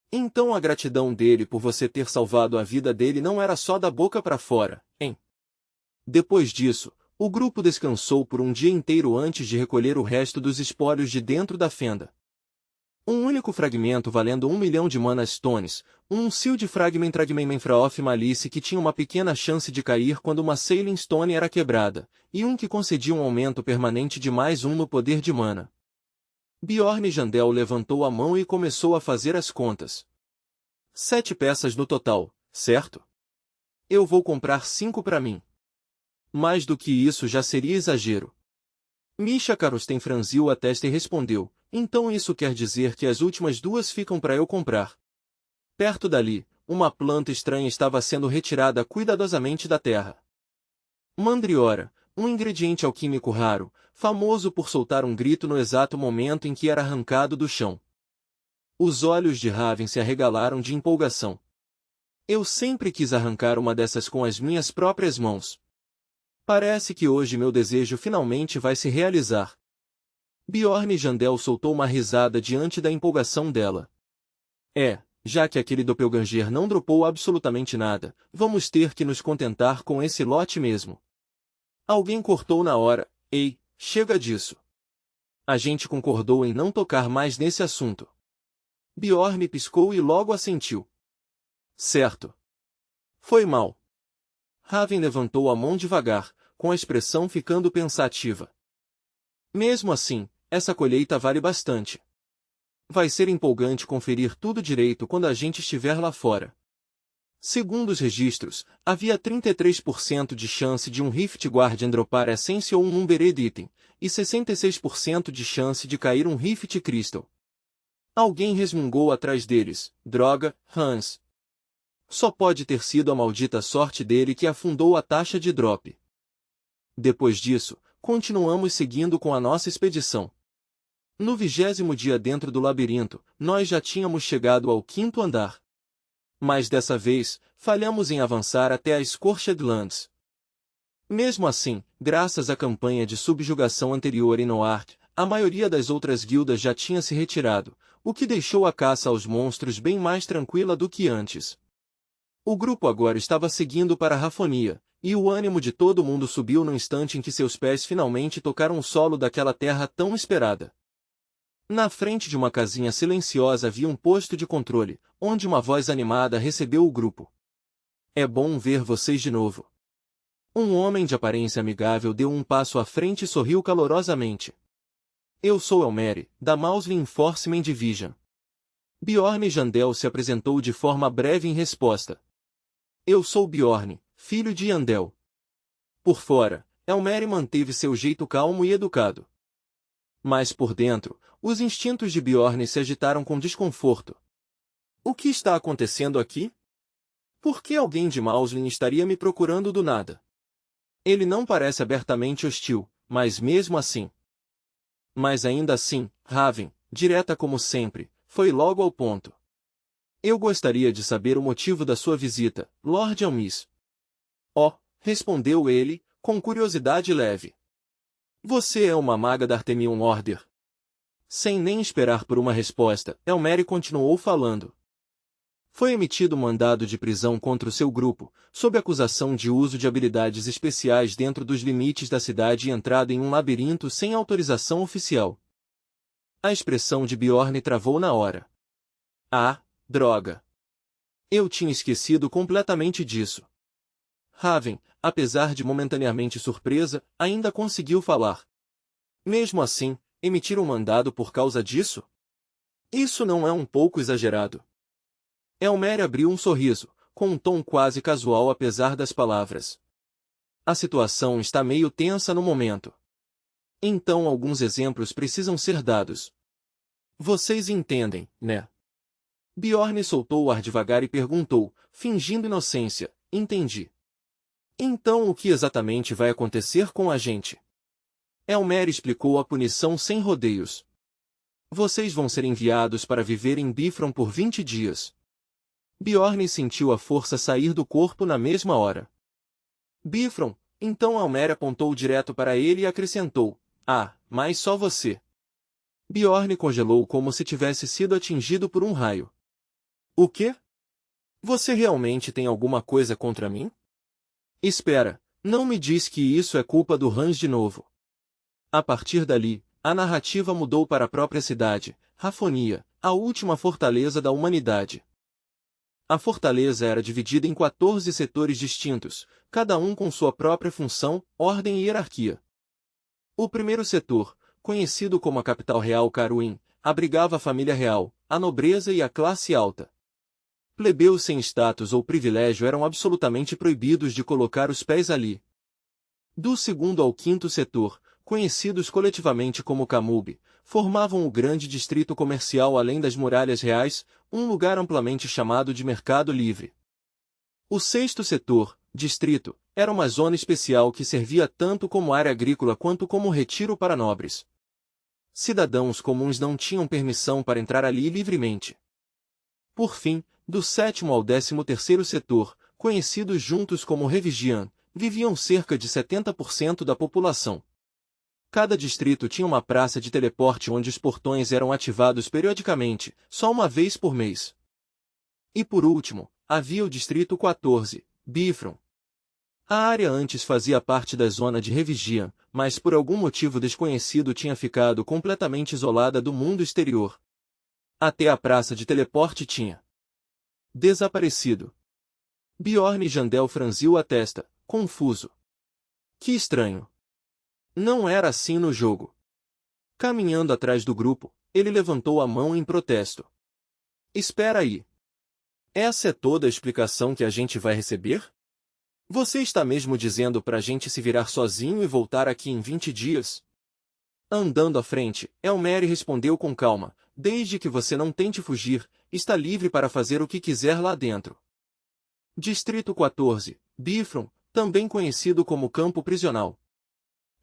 Então a gratidão dele por você ter salvado a vida dele não era só da boca para fora, hein? Depois disso, o grupo descansou por um dia inteiro antes de recolher o resto dos espólios de dentro da fenda. Um único fragmento valendo 1.000.000 de Mana Stones, um Sealed Fragment Fragment of Malice que tinha uma pequena chance de cair quando uma Sailing Stone era quebrada, e um que concedia um aumento permanente de mais 1 no poder de mana. Bjorn Jandel levantou a mão e começou a fazer as contas. 7 peças no total, certo? Eu vou comprar 5 para mim. Mais do que isso já seria exagero. Misha Karusten franziu a testa e respondeu: Então isso quer dizer que as últimas 2 ficam para eu comprar. Perto dali, uma planta estranha estava sendo retirada cuidadosamente da terra. Mandriora, um ingrediente alquímico raro, famoso por soltar um grito no exato momento em que era arrancado do chão. Os olhos de Raven se arregalaram de empolgação. Eu sempre quis arrancar uma dessas com as minhas próprias mãos. Parece que hoje meu desejo finalmente vai se realizar. Bjorn Jandel soltou uma risada diante da empolgação dela. Já que aquele doppelganger não dropou absolutamente nada, vamos ter que nos contentar com esse lote mesmo. Alguém cortou na hora: Ei, chega disso. A gente concordou em não tocar mais nesse assunto. Bjorn piscou e logo assentiu. Certo. Foi mal. Raven levantou a mão devagar, com a expressão ficando pensativa. Mesmo assim, essa colheita vale bastante. Vai ser empolgante conferir tudo direito quando a gente estiver lá fora. Segundo os registros, havia 33% de chance de um Rift Guardian dropar Essence ou um Numbered Item, e 66% de chance de cair um Rift Crystal. Alguém resmungou atrás deles: droga, Hans. Só pode ter sido a maldita sorte dele que afundou a taxa de drop. Depois disso, continuamos seguindo com a nossa expedição. No 20º dia dentro do labirinto, nós já tínhamos chegado ao 5º andar. Mas dessa vez, falhamos em avançar até as Scorched Lands. Mesmo assim, graças à campanha de subjugação anterior em Noard, a maioria das outras guildas já tinha se retirado, o que deixou a caça aos monstros bem mais tranquila do que antes. O grupo agora estava seguindo para Rafonia, e o ânimo de todo mundo subiu no instante em que seus pés finalmente tocaram o solo daquela terra tão esperada. Na frente de uma casinha silenciosa havia um posto de controle, onde uma voz animada recebeu o grupo. É bom ver vocês de novo. Um homem de aparência amigável deu um passo à frente e sorriu calorosamente. Eu sou Elmeri, da Mouse Enforcement Division. Bjorn Jandel se apresentou de forma breve em resposta. Eu sou Bjorn, filho de Yandel. Por fora, Elmeri manteve seu jeito calmo e educado. Mas por dentro, os instintos de Bjorn se agitaram com desconforto. O que está acontecendo aqui? Por que alguém de Mauslin estaria me procurando do nada? Ele não parece abertamente hostil, mas mesmo assim. Mas ainda assim, Raven, direta como sempre, foi logo ao ponto. Eu gostaria de saber o motivo da sua visita, Lord Almis. Oh, respondeu ele, com curiosidade leve. Você é uma maga da Artemion Order? Sem nem esperar por uma resposta, Elmeri continuou falando. Foi emitido mandado de prisão contra o seu grupo, sob acusação de uso de habilidades especiais dentro dos limites da cidade e entrada em um labirinto sem autorização oficial. A expressão de Bjorn travou na hora. Ah, droga! Eu tinha esquecido completamente disso. Raven, apesar de momentaneamente surpresa, ainda conseguiu falar. Mesmo assim, emitir um mandado por causa disso? Isso não é um pouco exagerado? Elmeri abriu um sorriso, com um tom quase casual apesar das palavras. A situação está meio tensa no momento. Então alguns exemplos precisam ser dados. Vocês entendem, né? Bjorn soltou o ar devagar e perguntou, fingindo inocência, entendi. Então o que exatamente vai acontecer com a gente? Elmeri explicou a punição sem rodeios. Vocês vão ser enviados para viver em Bifron por 20 dias. Bjorn sentiu a força sair do corpo na mesma hora. Bifron, então Elmeri apontou direto para ele e acrescentou, mas só você. Bjorn congelou como se tivesse sido atingido por um raio. O quê? Você realmente tem alguma coisa contra mim? Espera, não me diz que isso é culpa do Hans de novo. A partir dali, a narrativa mudou para a própria cidade, Rafonia, a última fortaleza da humanidade. A fortaleza era dividida em 14 setores distintos, cada um com sua própria função, ordem e hierarquia. O primeiro setor, conhecido como a capital real Caruin, abrigava a família real, a nobreza e a classe alta. Plebeus sem status ou privilégio eram absolutamente proibidos de colocar os pés ali. Do segundo ao quinto setor, conhecidos coletivamente como Kamub, formavam o grande distrito comercial além das muralhas reais, um lugar amplamente chamado de Mercado Livre. O sexto setor, distrito, era uma zona especial que servia tanto como área agrícola quanto como retiro para nobres. Cidadãos comuns não tinham permissão para entrar ali livremente. Por fim, do sétimo ao 13º setor, conhecidos juntos como Revigian, viviam cerca de 70% da população. Cada distrito tinha uma praça de teleporte onde os portões eram ativados periodicamente, só uma vez por mês. E por último, havia o distrito 14, Bifron. A área antes fazia parte da zona de Revigian, mas por algum motivo desconhecido tinha ficado completamente isolada do mundo exterior. Até a praça de teleporte tinha desaparecido. Bjorn Jandel franziu a testa, confuso. Que estranho. Não era assim no jogo. Caminhando atrás do grupo, ele levantou a mão em protesto. Espera aí. Essa é toda a explicação que a gente vai receber? Você está mesmo dizendo pra gente se virar sozinho e voltar aqui em 20 dias? Andando à frente, Elmere respondeu com calma, desde que você não tente fugir, está livre para fazer o que quiser lá dentro. Distrito 14, Bifron, também conhecido como Campo Prisional.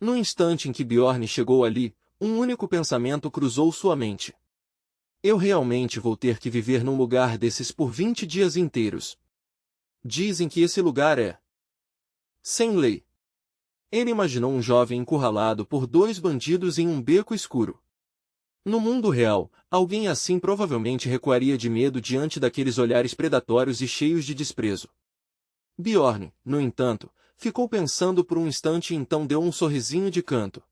No instante em que Bjorn chegou ali, um único pensamento cruzou sua mente. Eu realmente vou ter que viver num lugar desses por 20 dias inteiros. Dizem que esse lugar é sem lei. Ele imaginou um jovem encurralado por dois bandidos em um beco escuro. No mundo real, alguém assim provavelmente recuaria de medo diante daqueles olhares predatórios e cheios de desprezo. Bjorn, no entanto, ficou pensando por um instante e então deu um sorrisinho de canto.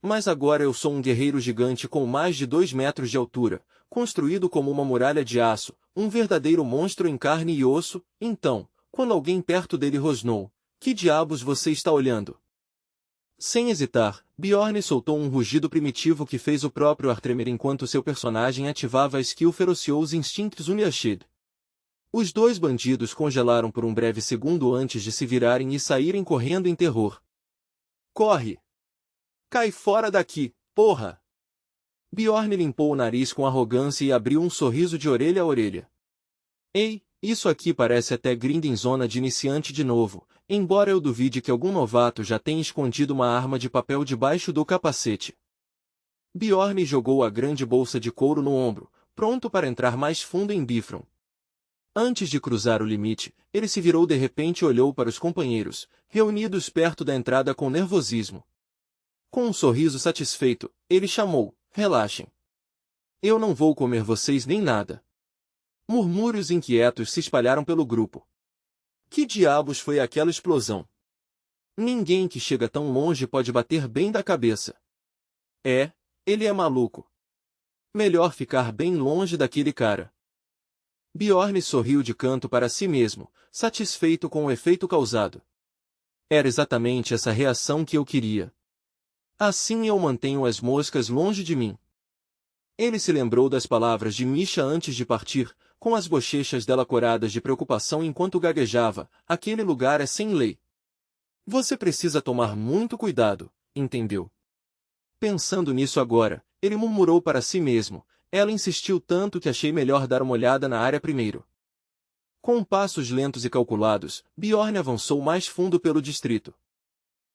Mas agora eu sou um guerreiro gigante com mais de 2 metros de altura, construído como uma muralha de aço, um verdadeiro monstro em carne e osso. Então, quando alguém perto dele rosnou, que diabos você está olhando? Sem hesitar, Bjorn soltou um rugido primitivo que fez o próprio ar tremer enquanto seu personagem ativava a skill Ferocious Instincts Unleashed. Os dois bandidos congelaram por um breve segundo antes de se virarem e saírem correndo em terror. Corre! Cai fora daqui, porra! Bjorn limpou o nariz com arrogância e abriu um sorriso de orelha a orelha. Ei, isso aqui parece até Grinding Zona de iniciante de novo, embora eu duvide que algum novato já tenha escondido uma arma de papel debaixo do capacete. Bjorn jogou a grande bolsa de couro no ombro, pronto para entrar mais fundo em Bifron. Antes de cruzar o limite, ele se virou de repente e olhou para os companheiros, reunidos perto da entrada com nervosismo. Com um sorriso satisfeito, ele chamou, relaxem. Eu não vou comer vocês nem nada. Murmúrios inquietos se espalharam pelo grupo. Que diabos foi aquela explosão? Ninguém que chega tão longe pode bater bem da cabeça. Ele é maluco. Melhor ficar bem longe daquele cara. Bjorn sorriu de canto para si mesmo, satisfeito com o efeito causado. Era exatamente essa reação que eu queria. Assim eu mantenho as moscas longe de mim. Ele se lembrou das palavras de Misha antes de partir, com as bochechas dela coradas de preocupação enquanto gaguejava, aquele lugar é sem lei. Você precisa tomar muito cuidado, entendeu? Pensando nisso agora, ele murmurou para si mesmo, ela insistiu tanto que achei melhor dar uma olhada na área primeiro. Com passos lentos e calculados, Bjorn avançou mais fundo pelo distrito.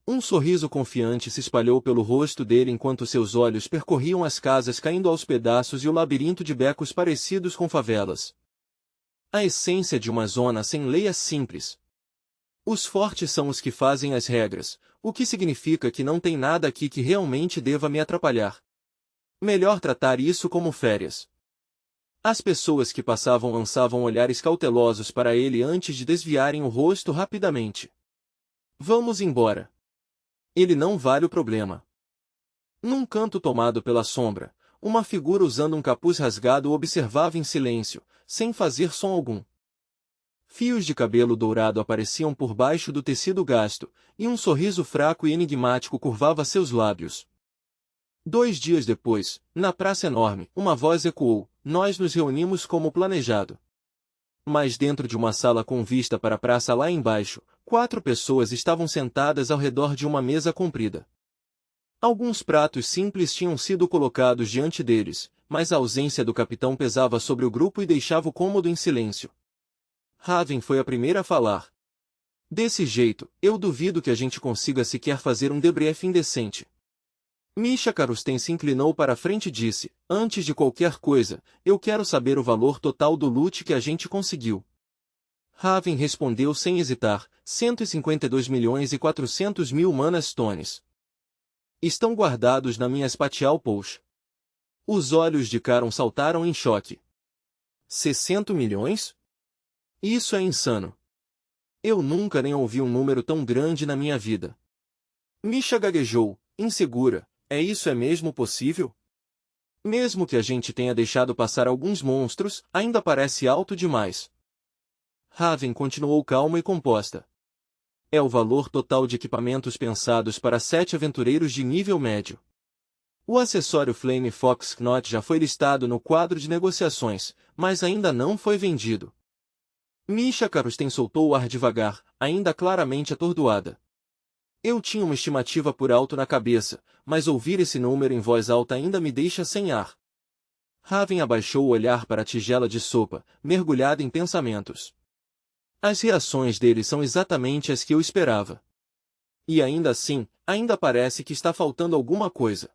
Um sorriso confiante se espalhou pelo rosto dele enquanto seus olhos percorriam as casas caindo aos pedaços e o labirinto de becos parecidos com favelas. A essência de uma zona sem lei é simples. Os fortes são os que fazem as regras, o que significa que não tem nada aqui que realmente deva me atrapalhar. Melhor tratar isso como férias. As pessoas que passavam lançavam olhares cautelosos para ele antes de desviarem o rosto rapidamente. Vamos embora. Ele não vale o problema. Num canto tomado pela sombra, uma figura usando um capuz rasgado o observava em silêncio, sem fazer som algum. Fios de cabelo dourado apareciam por baixo do tecido gasto, e um sorriso fraco e enigmático curvava seus lábios. 2 dias depois, na praça enorme, uma voz ecoou, nós nos reunimos como planejado. Mas dentro de uma sala com vista para a praça lá embaixo, 4 pessoas estavam sentadas ao redor de uma mesa comprida. Alguns pratos simples tinham sido colocados diante deles, mas a ausência do capitão pesava sobre o grupo e deixava o cômodo em silêncio. Raven foi a primeira a falar. Desse jeito, eu duvido que a gente consiga sequer fazer um debriefing decente. Misha Karusten se inclinou para a frente e disse, antes de qualquer coisa, eu quero saber o valor total do loot que a gente conseguiu. Raven respondeu sem hesitar, 152.400.000 mana stones. Estão guardados na minha spatial pouch. Os olhos de Caron saltaram em choque. 60 milhões? Isso é insano. Eu nunca nem ouvi um número tão grande na minha vida. Misha gaguejou, insegura. Isso é mesmo possível? Mesmo que a gente tenha deixado passar alguns monstros, ainda parece alto demais. Raven continuou calma e composta. É o valor total de equipamentos pensados para 7 aventureiros de nível médio. O acessório Flame Fox Knot já foi listado no quadro de negociações, mas ainda não foi vendido. Misha Karusten soltou o ar devagar, ainda claramente atordoada. Eu tinha uma estimativa por alto na cabeça, mas ouvir esse número em voz alta ainda me deixa sem ar. Raven abaixou o olhar para a tigela de sopa, mergulhada em pensamentos. As reações dele são exatamente as que eu esperava. E ainda assim, ainda parece que está faltando alguma coisa.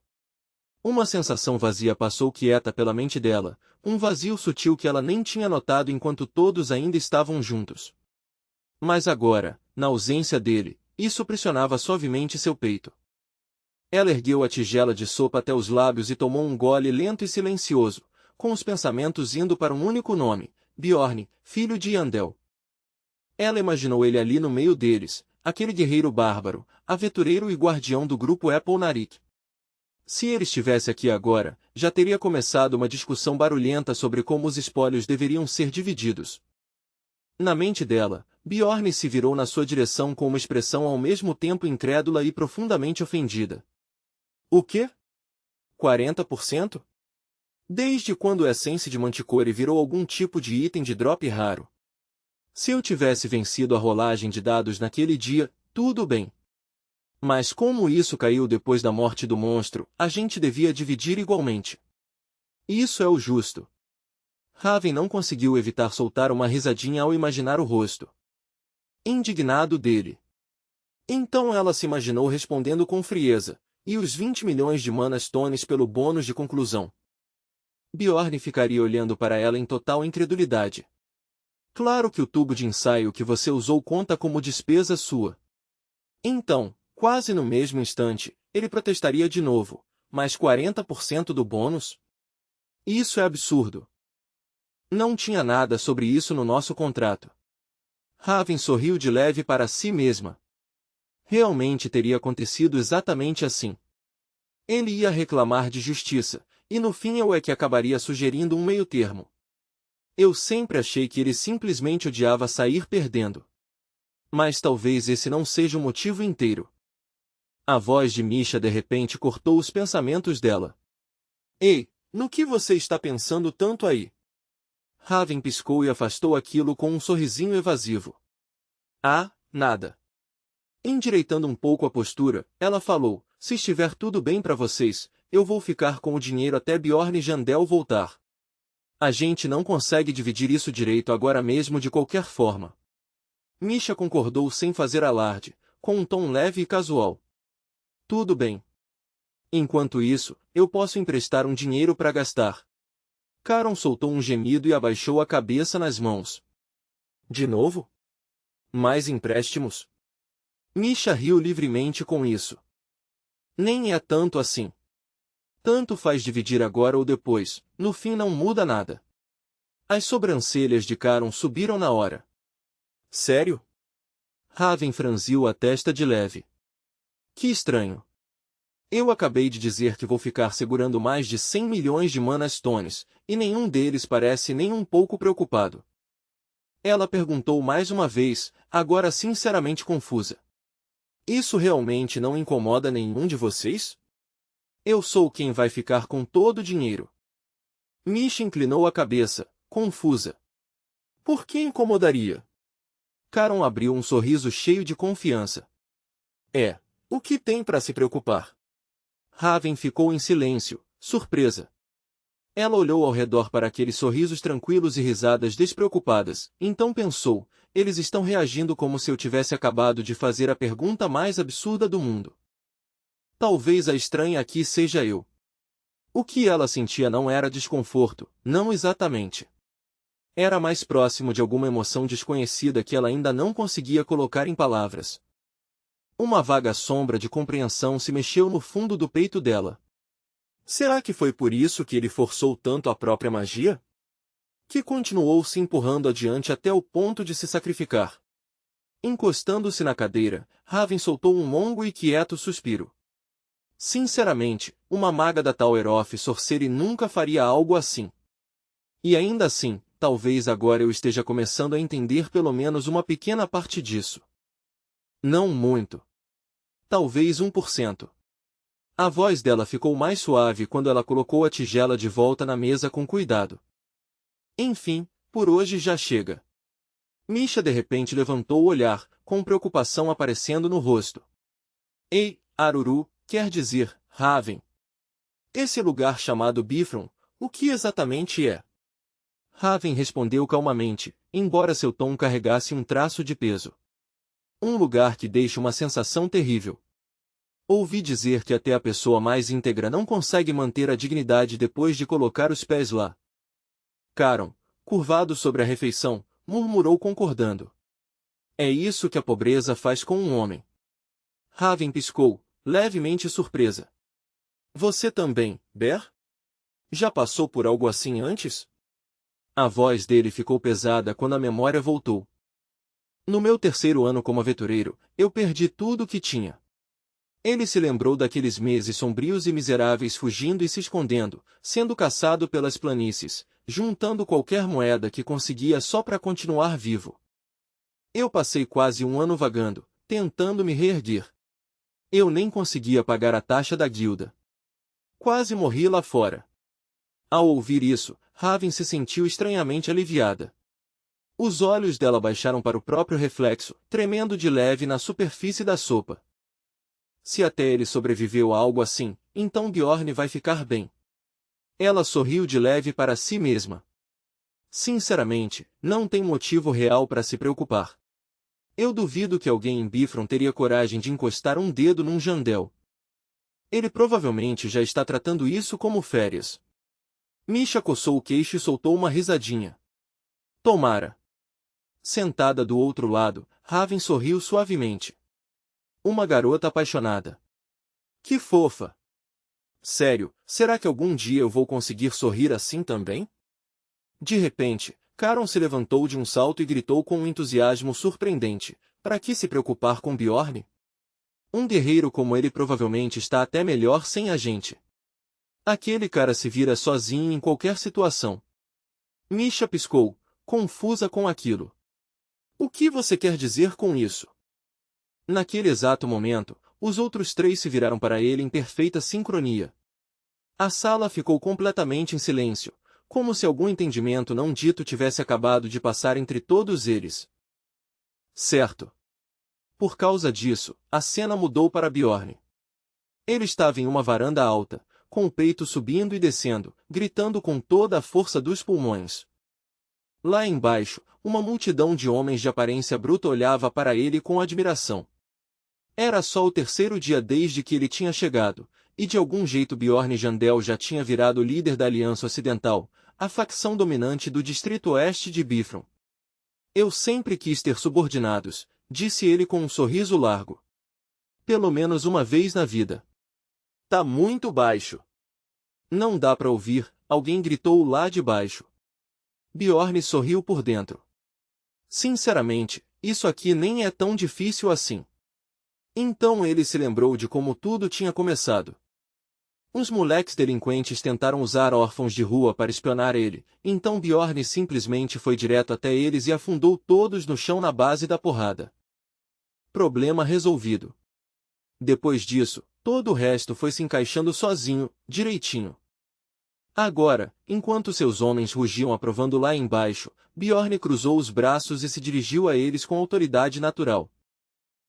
Uma sensação vazia passou quieta pela mente dela, um vazio sutil que ela nem tinha notado enquanto todos ainda estavam juntos. Mas agora, na ausência dele, isso pressionava suavemente seu peito. Ela ergueu a tigela de sopa até os lábios e tomou um gole lento e silencioso, com os pensamentos indo para um único nome, Bjorn, filho de Yandel. Ela imaginou ele ali no meio deles, aquele guerreiro bárbaro, aventureiro e guardião do grupo Apolnarik. Se ele estivesse aqui agora, já teria começado uma discussão barulhenta sobre como os espólios deveriam ser divididos. Na mente dela, Bjorn se virou na sua direção com uma expressão ao mesmo tempo incrédula e profundamente ofendida. O quê? 40%? Desde quando a essência de Manticore virou algum tipo de item de drop raro? Se eu tivesse vencido a rolagem de dados naquele dia, tudo bem. Mas como isso caiu depois da morte do monstro, a gente devia dividir igualmente. Isso é o justo. Raven não conseguiu evitar soltar uma risadinha ao imaginar o rosto indignado dele. Então ela se imaginou respondendo com frieza, e os 20 milhões de mana stones pelo bônus de conclusão. Bjorn ficaria olhando para ela em total incredulidade. Claro que o tubo de ensaio que você usou conta como despesa sua. Então, quase no mesmo instante, ele protestaria de novo, mas 40% do bônus? Isso é absurdo. Não tinha nada sobre isso no nosso contrato. Raven sorriu de leve para si mesma. Realmente teria acontecido exatamente assim. Ele ia reclamar de justiça, e no fim eu é que acabaria sugerindo um meio-termo. Eu sempre achei que ele simplesmente odiava sair perdendo. Mas talvez esse não seja o motivo inteiro. A voz de Misha de repente cortou os pensamentos dela. Ei, no que você está pensando tanto aí? Raven piscou e afastou aquilo com um sorrisinho evasivo. Ah, nada. Endireitando um pouco a postura, ela falou, se estiver tudo bem para vocês, eu vou ficar com o dinheiro até Bjorn e Jandel voltar. A gente não consegue dividir isso direito agora mesmo de qualquer forma. Misha concordou sem fazer alarde, com um tom leve e casual. Tudo bem. Enquanto isso, eu posso emprestar um dinheiro para gastar. Caron soltou um gemido e abaixou a cabeça nas mãos. De novo? Mais empréstimos? Misha riu livremente com isso. Nem é tanto assim. Tanto faz dividir agora ou depois, no fim não muda nada. As sobrancelhas de Caron subiram na hora. Sério? Raven franziu a testa de leve. Que estranho. Eu acabei de dizer que vou ficar segurando mais de 100 milhões de mana stones, e nenhum deles parece nem um pouco preocupado. Ela perguntou mais uma vez, agora sinceramente confusa. Isso realmente não incomoda nenhum de vocês? Eu sou quem vai ficar com todo o dinheiro. Misha inclinou a cabeça, confusa. Por que incomodaria? Caron abriu um sorriso cheio de confiança. O que tem para se preocupar? Raven ficou em silêncio, surpresa. Ela olhou ao redor para aqueles sorrisos tranquilos e risadas despreocupadas, então pensou, eles estão reagindo como se eu tivesse acabado de fazer a pergunta mais absurda do mundo. Talvez a estranha aqui seja eu. O que ela sentia não era desconforto, não exatamente. Era mais próximo de alguma emoção desconhecida que ela ainda não conseguia colocar em palavras. Uma vaga sombra de compreensão se mexeu no fundo do peito dela. Será que foi por isso que ele forçou tanto a própria magia? Que continuou se empurrando adiante até o ponto de se sacrificar. Encostando-se na cadeira, Raven soltou um longo e quieto suspiro. Sinceramente, uma maga da Tower of Sorcery nunca faria algo assim. E ainda assim, talvez agora eu esteja começando a entender pelo menos uma pequena parte disso. Não muito. Talvez 1%. A voz dela ficou mais suave quando ela colocou a tigela de volta na mesa com cuidado. Enfim, por hoje já chega. Misha de repente levantou o olhar, com preocupação aparecendo no rosto. Ei, Aruru, quer dizer, Raven. Esse lugar chamado Bifron, o que exatamente é? Raven respondeu calmamente, embora seu tom carregasse um traço de peso. Um lugar que deixa uma sensação terrível. Ouvi dizer que até a pessoa mais íntegra não consegue manter a dignidade depois de colocar os pés lá. Caron, curvado sobre a refeição, murmurou concordando. É isso que a pobreza faz com um homem. Raven piscou, levemente surpresa. Você também, Ber? Já passou por algo assim antes? A voz dele ficou pesada quando a memória voltou. No meu terceiro ano como aventureiro, eu perdi tudo o que tinha. Ele se lembrou daqueles meses sombrios e miseráveis fugindo e se escondendo, sendo caçado pelas planícies, juntando qualquer moeda que conseguia só para continuar vivo. Eu passei quase um ano vagando, tentando me reerguer. Eu nem conseguia pagar a taxa da guilda. Quase morri lá fora. Ao ouvir isso, Raven se sentiu estranhamente aliviada. Os olhos dela baixaram para o próprio reflexo, tremendo de leve na superfície da sopa. Se até ele sobreviveu a algo assim, então Bjorn vai ficar bem. Ela sorriu de leve para si mesma. Sinceramente, não tem motivo real para se preocupar. Eu duvido que alguém em Bifron teria coragem de encostar um dedo num Jandel. Ele provavelmente já está tratando isso como férias. Misha coçou o queixo e soltou uma risadinha. Tomara. Sentada do outro lado, Raven sorriu suavemente. Uma garota apaixonada. Que fofa! Sério, será que algum dia eu vou conseguir sorrir assim também? De repente, Caron se levantou de um salto e gritou com um entusiasmo surpreendente. Para que se preocupar com Bjorn? Um guerreiro como ele provavelmente está até melhor sem a gente. Aquele cara se vira sozinho em qualquer situação. Misha piscou, confusa com aquilo. O que você quer dizer com isso? Naquele exato momento, os outros três se viraram para ele em perfeita sincronia. A sala ficou completamente em silêncio, como se algum entendimento não dito tivesse acabado de passar entre todos eles. Certo. Por causa disso, a cena mudou para Bjorn. Ele estava em uma varanda alta, com o peito subindo e descendo, gritando com toda a força dos pulmões. Lá embaixo, uma multidão de homens de aparência bruta olhava para ele com admiração. Era só o terceiro dia desde que ele tinha chegado, e de algum jeito Bjorn Jandel já tinha virado líder da Aliança Ocidental, a facção dominante do distrito oeste de Bifron. Eu sempre quis ter subordinados, disse ele com um sorriso largo. Pelo menos uma vez na vida. Tá muito baixo. Não dá para ouvir, alguém gritou lá de baixo. Bjorn sorriu por dentro. Sinceramente, isso aqui nem é tão difícil assim. Então ele se lembrou de como tudo tinha começado. Uns moleques delinquentes tentaram usar órfãos de rua para espionar ele, então Bjorn simplesmente foi direto até eles e afundou todos no chão na base da porrada. Problema resolvido. Depois disso, todo o resto foi se encaixando sozinho, direitinho. Agora, enquanto seus homens rugiam aprovando lá embaixo, Bjorn cruzou os braços e se dirigiu a eles com autoridade natural.